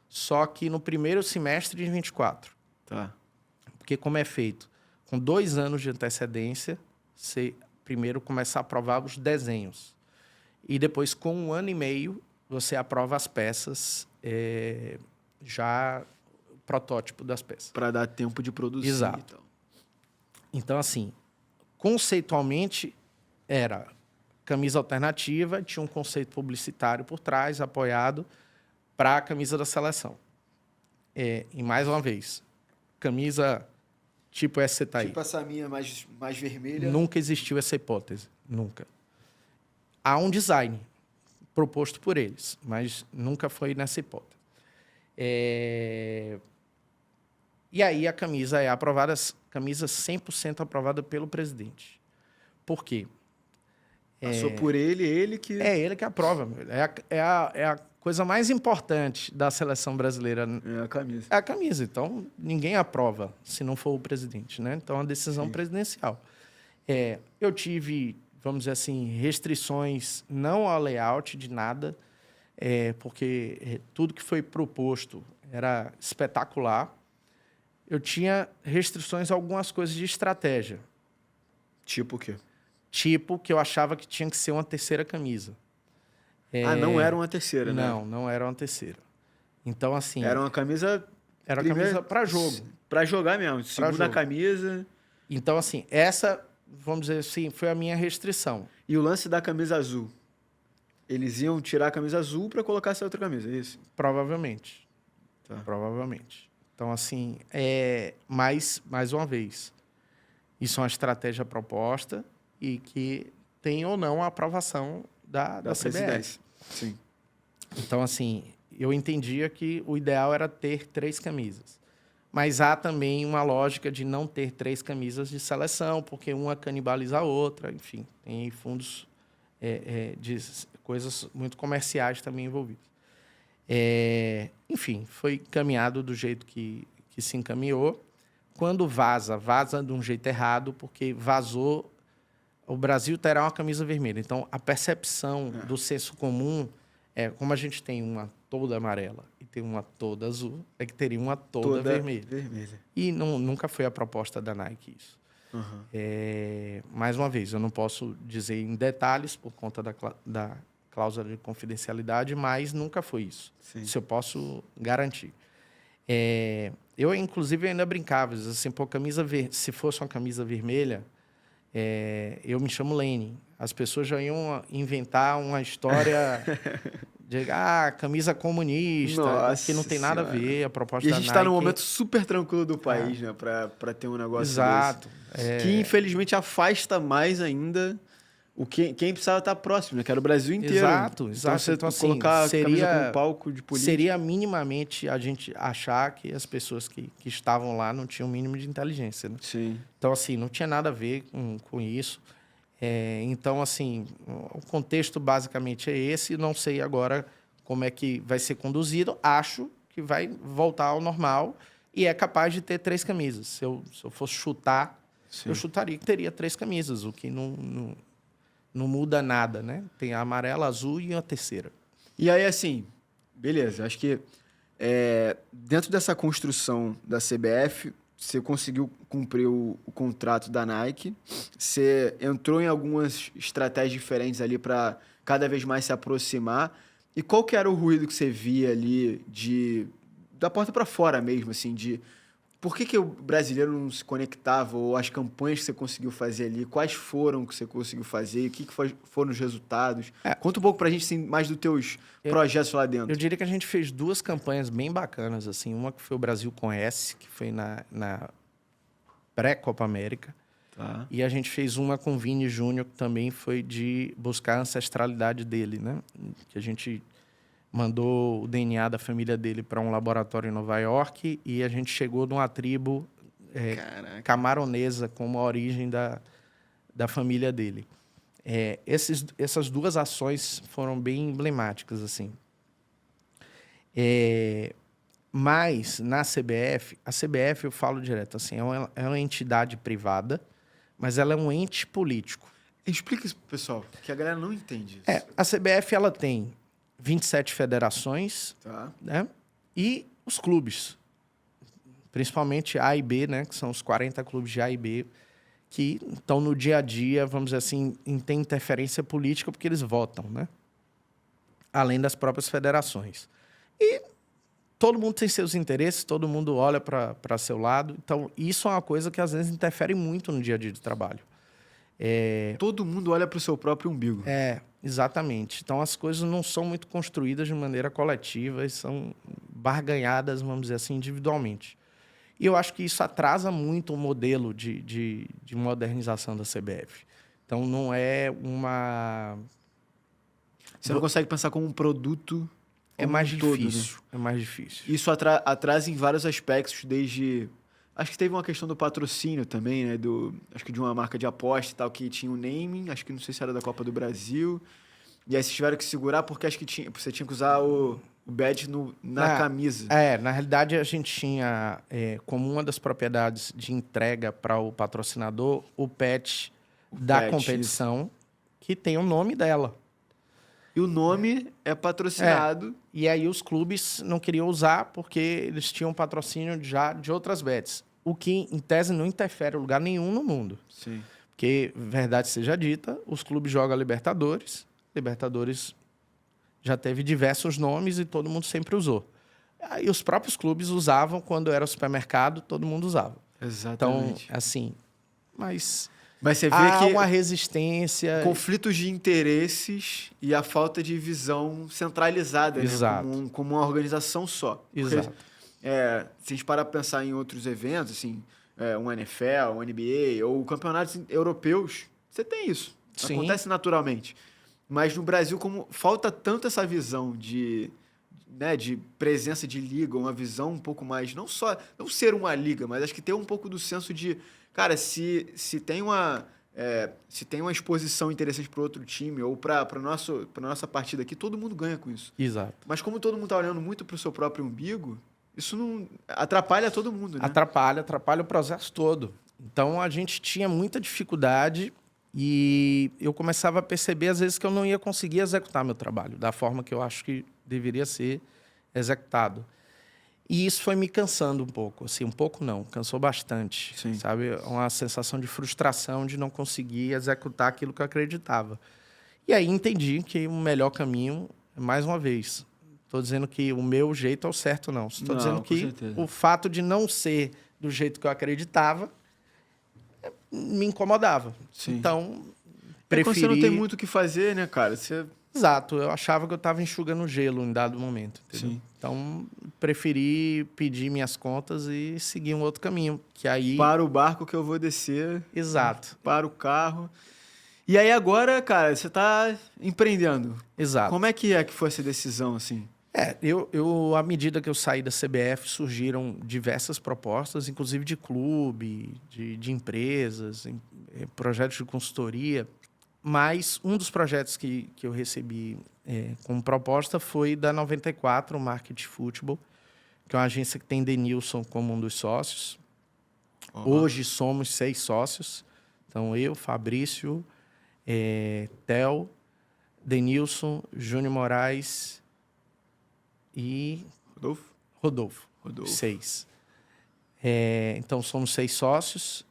só que no primeiro semestre de 24. Tá. Porque como é feito? Com 2 anos de antecedência, você primeiro começa a aprovar os desenhos. E depois, com 1 ano e meio, você aprova as peças, já o protótipo das peças. Para dar tempo de produzir. Exato. Então, assim, conceitualmente, era camisa alternativa, tinha um conceito publicitário por trás, apoiado, para a camisa da seleção. E, mais uma vez, camisa tipo essa que tá aí. Tipo essa minha mais vermelha. Nunca existiu essa hipótese. Nunca. Há um design proposto por eles, mas nunca foi nessa hipótese. E aí a camisa é aprovada, camisa 100% aprovada pelo presidente. Por quê? Passou por ele que... É ele que aprova. É a coisa mais importante da seleção brasileira. É a camisa. É a camisa. Então, ninguém aprova se não for o presidente, né? Então, é uma decisão presidencial. Eu tive, vamos dizer assim, restrições não ao layout de nada, porque tudo que foi proposto era espetacular. Eu tinha restrições a algumas coisas de estratégia. Tipo o quê? Tipo que eu achava que tinha que ser uma terceira camisa. Não era uma terceira, né? Não era uma terceira. Então, assim... Era uma camisa... Era uma camisa para jogo. Para jogar mesmo. Segunda camisa. Então, assim, essa, vamos dizer assim, foi a minha restrição. E o lance da camisa azul? Eles iam tirar a camisa azul para colocar essa outra camisa, é isso? Provavelmente. Tá. Provavelmente. Então, assim, mais uma vez, isso é uma estratégia proposta e que tem ou não a aprovação da CBF. Sim. Então, assim, eu entendia que o ideal era ter 3 camisas. Mas há também uma lógica de não ter 3 camisas de seleção, porque uma canibaliza a outra, enfim, tem fundos de coisas muito comerciais também envolvidas. Enfim, foi caminhado do jeito que se encaminhou. Quando vaza de um jeito errado, porque vazou, o Brasil terá uma camisa vermelha. Então, a percepção do senso comum como a gente tem uma toda amarela e tem uma toda azul, é que teria uma toda vermelha. E nunca foi a proposta da Nike isso. Uhum. Mais uma vez, eu não posso dizer em detalhes por conta da cláusula de confidencialidade, mas nunca foi isso. Sim. Isso eu posso garantir. Eu, inclusive, ainda brincava, assim, pô, se fosse uma camisa vermelha, eu me chamo Lenin. As pessoas já iam inventar uma história de camisa comunista, que não tem nada a ver, a proposta da Nike. E a gente está num momento super tranquilo do país, né? Para ter um negócio Exato. desse. Que, infelizmente, afasta mais ainda quem precisava estar próximo, né? Que era o Brasil inteiro. Exato. Então, você assim, colocar a camisa com um palco de política... Seria minimamente a gente achar que as pessoas que estavam lá não tinham o mínimo de inteligência, né? Sim. Então, assim, não tinha nada a ver com isso. Então, assim, o contexto basicamente é esse. Não sei agora como é que vai ser conduzido. Acho que vai voltar ao normal e é capaz de ter 3 camisas. Se eu fosse chutar, Sim. eu chutaria que teria 3 camisas, o que não muda nada, né? Tem a amarela, azul e uma terceira. E aí, assim, beleza. Acho que dentro dessa construção da CBF... Você conseguiu cumprir o contrato da Nike, você entrou em algumas estratégias diferentes ali para cada vez mais se aproximar. E qual que era o ruído que você via ali da porta para fora mesmo, assim, de por que o brasileiro não se conectava, ou as campanhas que você conseguiu fazer ali, quais foram que você conseguiu fazer, o que foram os resultados? Conta um pouco pra gente assim, mais dos teus projetos lá dentro. Eu diria que a gente fez 2 campanhas bem bacanas, assim, uma que foi o Brasil Conhece, que foi na pré-Copa América, Tá. E a gente fez uma com o Vini Júnior, que também foi de buscar a ancestralidade dele, né? Que a gente mandou o DNA da família dele para um laboratório em Nova York e a gente chegou numa tribo camaronesa como a origem da família dele. Essas 2 ações foram bem emblemáticas, assim. Mas, na CBF, a CBF, eu falo direto, assim, é uma entidade privada, mas ela é um ente político. Explica isso pro pessoal, que a galera não entende isso. A CBF, ela tem 27 federações, Tá. né? E os clubes, principalmente A e B, né? Que são os 40 clubes de A e B, que estão no dia a dia, vamos dizer assim, tem interferência política porque eles votam, né? Além das próprias federações. E todo mundo tem seus interesses, todo mundo olha para seu lado. Então, isso é uma coisa que às vezes interfere muito no dia a dia de trabalho. Todo mundo olha para o seu próprio umbigo. Exatamente. Então, as coisas não são muito construídas de maneira coletiva e são barganhadas, vamos dizer assim, individualmente. E eu acho que isso atrasa muito o modelo de modernização da CBF. Então, não é uma... Você não consegue pensar como um produto É como mais um todo, difícil. né? É mais difícil. Isso atrasa em vários aspectos, desde... Acho que teve uma questão do patrocínio também, né? Acho que de uma marca de aposta e tal, que tinha o naming, acho que não sei se era da Copa do Brasil. E aí vocês tiveram que segurar porque acho que você tinha que usar o badge na camisa. Na realidade, a gente tinha como uma das propriedades de entrega para o patrocinador o patch da patch, competição, que tem o nome dela. E o nome é patrocinado. E aí os clubes não queriam usar porque eles tinham patrocínio já de outras bets. O que, em tese, não interfere em lugar nenhum no mundo. Sim. Porque, verdade seja dita, os clubes jogam a Libertadores. Libertadores já teve diversos nomes e todo mundo sempre usou. Aí os próprios clubes usavam quando era supermercado, todo mundo usava. Exatamente. Então, assim, mas você vê há que uma resistência. conflitos de interesses e a falta de visão centralizada, Exato. Né? Como uma organização só. Porque, Exato. se a gente parar para pensar em outros eventos, assim, um NFL, um NBA ou campeonatos europeus, você tem isso. Sim. Acontece naturalmente. Mas no Brasil, como falta tanto essa visão de presença de liga, uma visão um pouco mais, não ser uma liga, mas acho que ter um pouco do senso de, cara, se tem uma exposição interessante para outro time ou para nossa partida aqui, todo mundo ganha com isso. Exato. Mas como todo mundo está olhando muito para o seu próprio umbigo, isso não atrapalha todo mundo, né? Atrapalha o processo todo. Então, a gente tinha muita dificuldade e eu começava a perceber, às vezes, que eu não ia conseguir executar meu trabalho da forma que eu acho que deveria ser executado. E isso foi me cansando um pouco. Assim, um pouco não, cansou bastante. Sim. Sabe? Uma sensação de frustração de não conseguir executar aquilo que eu acreditava. E aí entendi que o melhor caminho, mais uma vez, estou dizendo que o meu jeito é o certo, não. Estou dizendo que certeza. o fato de não ser do jeito que eu acreditava me incomodava. Sim. Então, Quando você não tem muito o que fazer, né, cara? Exato. Eu achava que eu estava enxugando gelo em dado momento. Entendeu? Sim. Então, preferi pedir minhas contas e seguir um outro caminho. Que aí... Para o barco que eu vou descer. Exato. Para o carro. E aí agora, cara, você está empreendendo. Exato. Como é que foi essa decisão, assim? À medida que eu saí da CBF, surgiram diversas propostas, inclusive de clube, de empresas, projetos de consultoria. Mas um dos projetos que eu recebi como proposta foi da 94, o Market Football, que é uma agência que tem Denilson como um dos sócios. Uhum. Hoje somos 6 sócios. Então, eu, Fabrício, Theo, Denilson, Júnior Moraes e... Rodolfo. 6. Então, somos 6 sócios.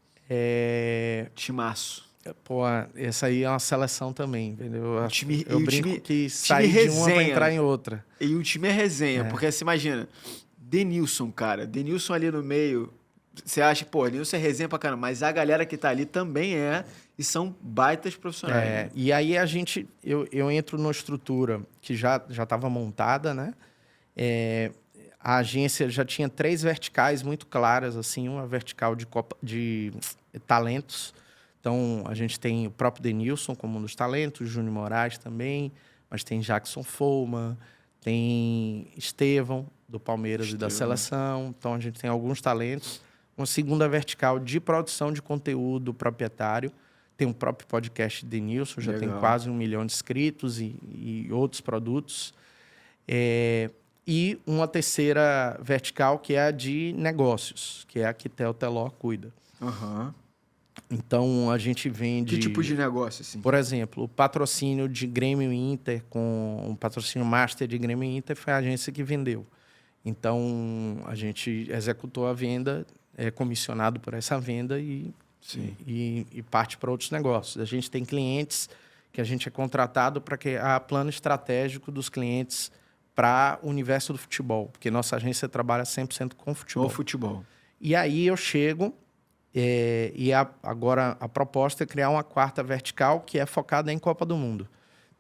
Timaço. Pô, essa aí é uma seleção também, entendeu? Eu brinco que sair de uma para entrar em outra. E o time é resenha, porque você imagina, Denilson, cara, Denilson ali no meio, você acha, pô, Denilson é resenha pra caramba, mas a galera que tá ali também e são baitas profissionais. Né? E aí eu entro numa estrutura que já estava montada, né? A agência já tinha 3 verticais muito claras, assim, uma vertical de talentos. Então, a gente tem o próprio Denilson como um dos talentos, Júnior Moraes também, mas tem Jackson Fouma, tem Estevão, do Palmeiras e da Seleção. Então, a gente tem alguns talentos. Uma segunda vertical de produção de conteúdo proprietário. Tem o próprio podcast Denilson, já tem quase 1 milhão de inscritos e outros produtos. E uma terceira vertical, que é a de negócios, que é a que Theo Teló cuida. Aham. Então, a gente vende... Que tipo de negócio, assim? Por exemplo, o patrocínio de Grêmio e Inter, com o patrocínio master de Grêmio e Inter, foi a agência que vendeu. Então, a gente executou a venda, é comissionado por essa venda e parte para outros negócios. A gente tem clientes que a gente é contratado para que há plano estratégico dos clientes para o universo do futebol, porque nossa agência trabalha 100% com futebol. Com futebol. E aí eu chego... agora a proposta é criar uma 4ª vertical que é focada em Copa do Mundo.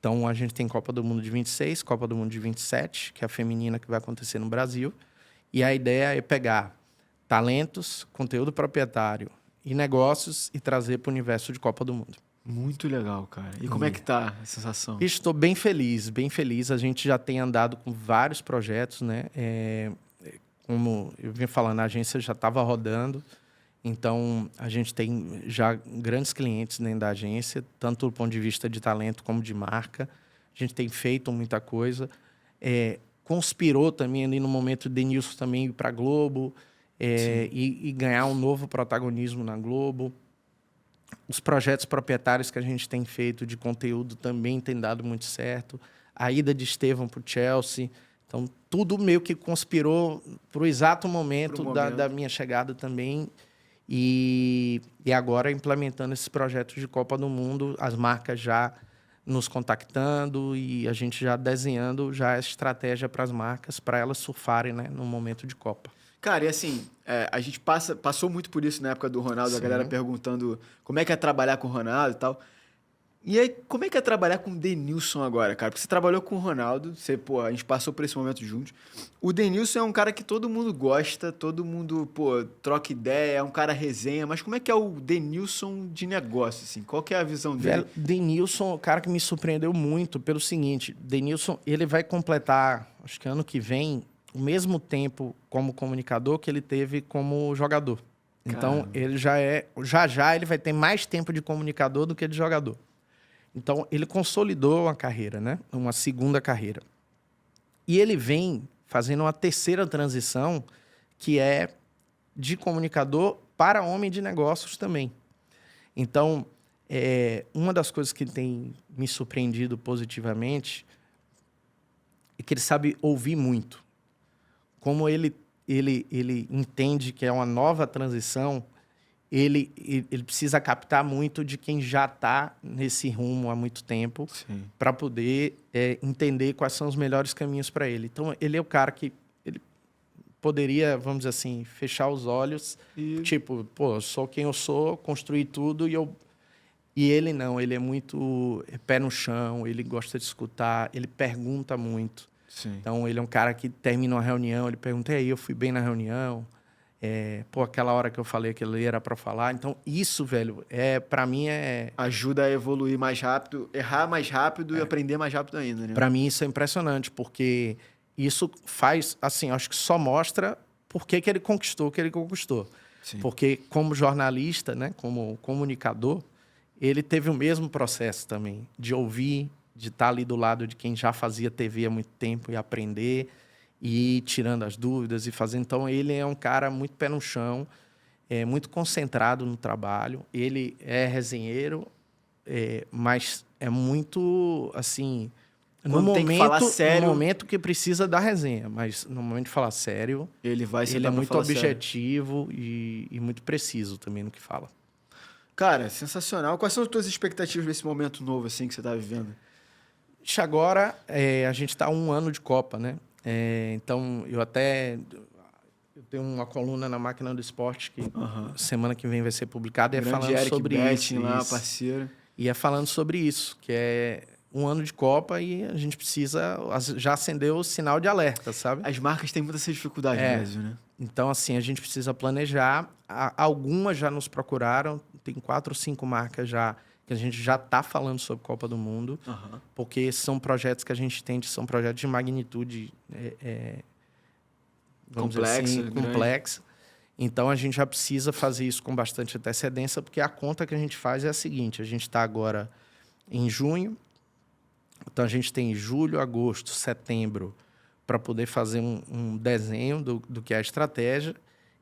Então, a gente tem Copa do Mundo de 26, Copa do Mundo de 27, que é a feminina que vai acontecer no Brasil. E a ideia é pegar talentos, conteúdo proprietário e negócios e trazer para o universo de Copa do Mundo. Muito legal, cara. E como é que tá a sensação? Estou bem feliz, bem feliz. A gente já tem andado com vários projetos, né? Como eu vinha falando, a agência já estava rodando. Então, a gente tem já grandes clientes dentro da agência, tanto do ponto de vista de talento como de marca. A gente tem feito muita coisa. Conspirou também ali no momento de Denilson também ir para a Globo e ganhar um novo protagonismo na Globo. Os projetos proprietários que a gente tem feito de conteúdo também tem dado muito certo. A ida de Estevão para o Chelsea. Então, tudo meio que conspirou para o exato momento da minha chegada também. E agora, implementando esses projetos de Copa do Mundo, as marcas já nos contactando e a gente já desenhando já a estratégia para as marcas, para elas surfarem, né, no momento de Copa. Cara, e assim, a gente passou muito por isso na época do Ronaldo, Sim. A galera perguntando como é que é trabalhar com o Ronaldo e tal. E aí, como é que é trabalhar com o Denilson agora, cara? Porque você trabalhou com o Ronaldo, a gente passou por esse momento juntos. O Denilson é um cara que todo mundo gosta, todo mundo, troca ideia, é um cara resenha, mas como é que é o Denilson de negócio, assim? Qual que é a visão dele? Velho, Denilson é um cara que me surpreendeu muito pelo seguinte, Denilson, ele vai completar, acho que ano que vem, o mesmo tempo como comunicador que ele teve como jogador. Então, Caramba. Ele já ele vai ter mais tempo de comunicador do que de jogador. Então, ele consolidou uma carreira, né? Uma segunda carreira. E ele vem fazendo uma terceira transição, que é de comunicador para homem de negócios também. Então, uma das coisas que tem me surpreendido positivamente é que ele sabe ouvir muito. Como ele entende que é uma nova transição, ele precisa captar muito de quem já está nesse rumo há muito tempo para poder entender quais são os melhores caminhos para ele. Então, ele é o cara que ele poderia, vamos dizer assim, fechar os olhos, tipo, eu sou quem eu sou, construir tudo e ele não, ele é muito pé no chão, ele gosta de escutar, ele pergunta muito. Sim. Então, ele é um cara que termina uma reunião, ele pergunta, e aí, eu fui bem na reunião? Aquela hora que eu falei que ele era para falar. Então, isso, velho, para mim ajuda a evoluir mais rápido, errar mais rápido e aprender mais rápido ainda, né? Para mim, isso é impressionante, porque isso faz, assim, acho que só mostra por que ele conquistou o que ele conquistou. Sim. Porque, como jornalista, né, como comunicador, ele teve o mesmo processo também, de ouvir, de estar ali do lado de quem já fazia TV há muito tempo e aprender, e ir tirando as dúvidas e fazendo. Então, ele é um cara muito pé no chão, muito concentrado no trabalho. Ele é resenheiro, mas é muito, assim... Quando tem que falar sério... No momento que precisa da resenha, mas no momento de falar sério, ele é muito objetivo e muito preciso também no que fala. Cara, sensacional. Quais são as tuas expectativas nesse momento novo assim, que você está vivendo? Agora, a gente está 1 ano de Copa, né? Então, eu tenho uma coluna na Máquina do Esporte que semana que vem vai ser publicada, falando Eric sobre Betting, lá, parceiro. E falando sobre isso, que é 1 ano de Copa e a gente precisa já acender o sinal de alerta, sabe? As marcas têm muita essa dificuldade no Brasil, né? Então, assim, a gente precisa planejar. Algumas já nos procuraram, tem 4 ou 5 marcas já que a gente já está falando sobre Copa do Mundo, porque são projetos que a gente tem, são projetos de magnitude complexa. Então, a gente já precisa fazer isso com bastante antecedência, porque a conta que a gente faz é a seguinte, a gente está agora em junho, então a gente tem julho, agosto, setembro, para poder fazer um desenho do que é a estratégia.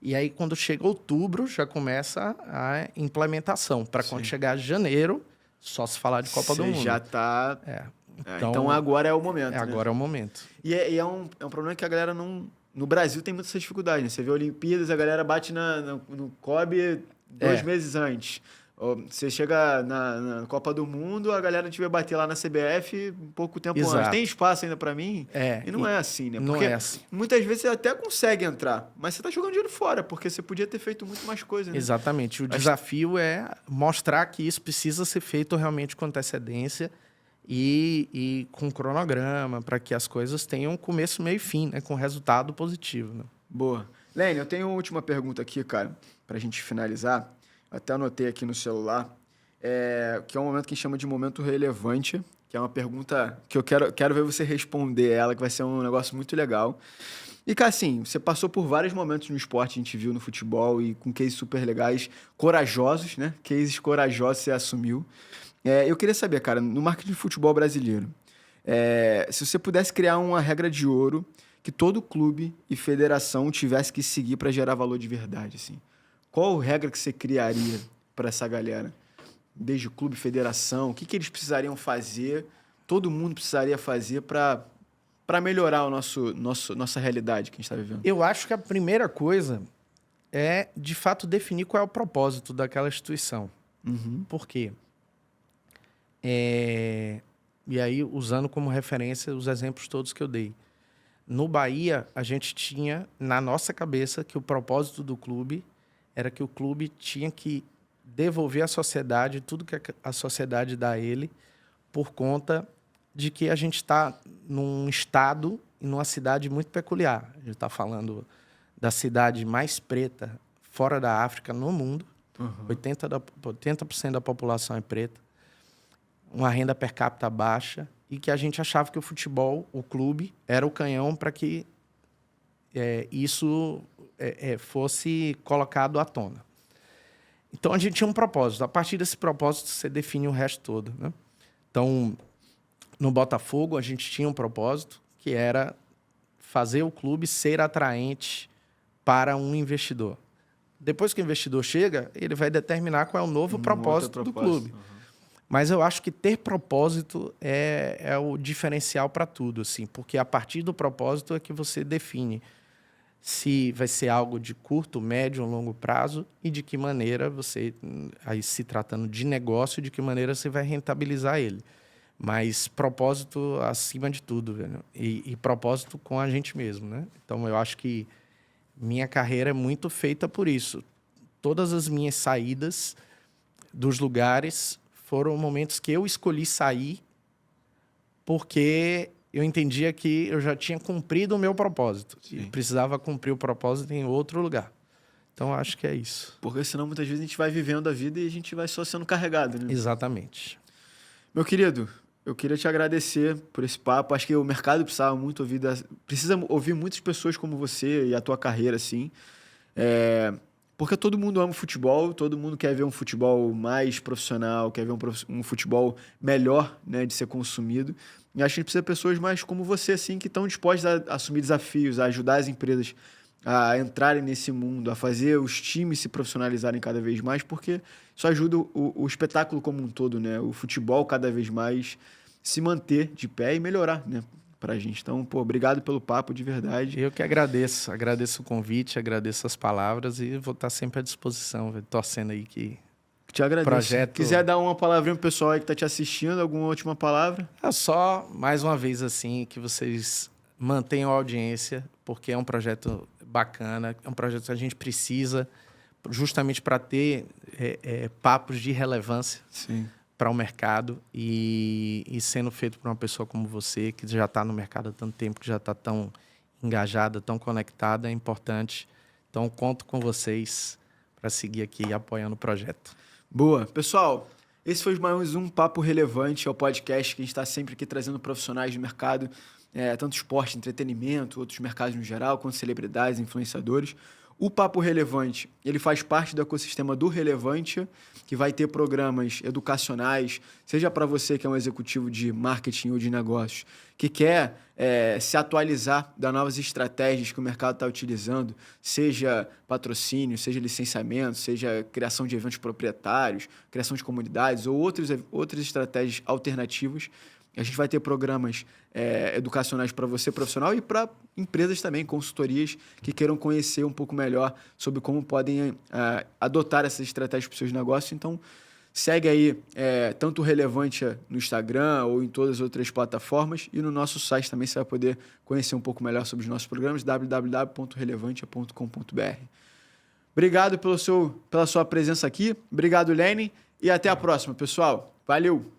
E aí, quando chega outubro, já começa a implementação. Para quando chegar janeiro, só se falar de Copa do Mundo. Você já está... Então, agora é o momento. Agora é o momento. E é um problema que a galera não... No Brasil tem muita essa dificuldade, né? Você vê Olimpíadas, a galera bate no COB 2 meses antes. Você chega na Copa do Mundo, a galera tiver bater lá na CBF um pouco tempo antes. Tem espaço ainda para mim? E não é assim, né? Porque não é assim. Muitas vezes você até consegue entrar, mas você tá jogando dinheiro fora, porque você podia ter feito muito mais coisa, né? Exatamente. O desafio é mostrar que isso precisa ser feito realmente com antecedência e com cronograma, para que as coisas tenham começo, meio e fim, né? Com resultado positivo, né? Boa. Lene, eu tenho uma última pergunta aqui, cara, pra gente finalizar. Eu até anotei aqui no celular, que é um momento que a gente chama de momento relevante, que é uma pergunta que eu quero ver você responder ela, que vai ser um negócio muito legal. E, cara, assim, você passou por vários momentos no esporte, a gente viu no futebol, e com cases super legais, corajosos, né? Cases corajosos você assumiu. Eu queria saber, cara, no marketing de futebol brasileiro, se você pudesse criar uma regra de ouro que todo clube e federação tivesse que seguir para gerar valor de verdade, assim. Qual regra que você criaria para essa galera? Desde clube, federação, o que eles precisariam fazer, todo mundo precisaria fazer para melhorar nossa realidade que a gente está vivendo? Eu acho que a primeira coisa é, de fato, definir qual é o propósito daquela instituição. Uhum. Por quê? E aí, usando como referência os exemplos todos que eu dei. No Bahia, a gente tinha na nossa cabeça que o propósito do clube era que o clube tinha que devolver à sociedade tudo que a sociedade dá a ele, por conta de que a gente está num estado e numa cidade muito peculiar. A gente está falando da cidade mais preta fora da África no mundo. Uhum. 80% da população é preta. Uma renda per capita baixa. E que a gente achava que o futebol, o clube, era o canhão para que isso fosse colocado à tona. Então, a gente tinha um propósito. A partir desse propósito, você define o resto todo, né? Então, no Botafogo, a gente tinha um propósito, que era fazer o clube ser atraente para um investidor. Depois que o investidor chega, ele vai determinar qual é o novo propósito do clube. Uhum. Mas eu acho que ter propósito é o diferencial para tudo, assim, porque a partir do propósito é que você define se vai ser algo de curto, médio ou longo prazo e de que maneira você, aí se tratando de negócio, de que maneira você vai rentabilizar ele. Mas propósito acima de tudo, velho. E propósito com a gente mesmo, né? Então, eu acho que minha carreira é muito feita por isso. Todas as minhas saídas dos lugares foram momentos que eu escolhi sair porque eu entendia que eu já tinha cumprido o meu propósito. Sim. E precisava cumprir o propósito em outro lugar. Então, acho que é isso. Porque senão, muitas vezes, a gente vai vivendo a vida e a gente vai só sendo carregado, né? Exatamente. Meu querido, eu queria te agradecer por esse papo. Acho que o mercado precisa ouvir muitas pessoas como você e a tua carreira, assim. Porque todo mundo ama futebol, todo mundo quer ver um futebol mais profissional, quer ver um futebol melhor, né, de ser consumido. E acho que a gente precisa de pessoas mais como você, assim, que estão dispostas a assumir desafios, a ajudar as empresas a entrarem nesse mundo, a fazer os times se profissionalizarem cada vez mais, porque isso ajuda o espetáculo como um todo, né? O futebol cada vez mais se manter de pé e melhorar, né? Pra gente. Então, obrigado pelo papo, de verdade. Eu que agradeço. Agradeço o convite, agradeço as palavras e vou estar sempre à disposição, torcendo aí que te agradeço. Projeto... Quiser dar uma palavrinha pro pessoal aí que tá te assistindo, alguma última palavra? Só, mais uma vez, assim, que vocês mantenham a audiência, porque é um projeto bacana, é um projeto que a gente precisa justamente para ter papos de relevância para o mercado e sendo feito por uma pessoa como você, que já está no mercado há tanto tempo, que já está tão engajada, tão conectada, é importante. Então, conto com vocês para seguir aqui apoiando o projeto. Boa. Pessoal, esse foi mais um Papo Relevante, é o podcast que a gente está sempre aqui trazendo profissionais do mercado, tanto esporte, entretenimento, outros mercados no geral, quanto celebridades, influenciadores. O Papo Relevante, ele faz parte do ecossistema do Relevante, que vai ter programas educacionais, seja para você que é um executivo de marketing ou de negócios, que quer se atualizar das novas estratégias que o mercado está utilizando, seja patrocínio, seja licenciamento, seja criação de eventos proprietários, criação de comunidades ou outras estratégias alternativas. A gente vai ter programas educacionais para você, profissional, e para empresas também, consultorias que queiram conhecer um pouco melhor sobre como podem adotar essas estratégias para os seus negócios. Então, segue aí tanto o Relevante no Instagram ou em todas as outras plataformas, e no nosso site também você vai poder conhecer um pouco melhor sobre os nossos programas, www.relevante.com.br. Obrigado pela sua presença aqui, obrigado, Lene, e até a próxima, pessoal. Valeu!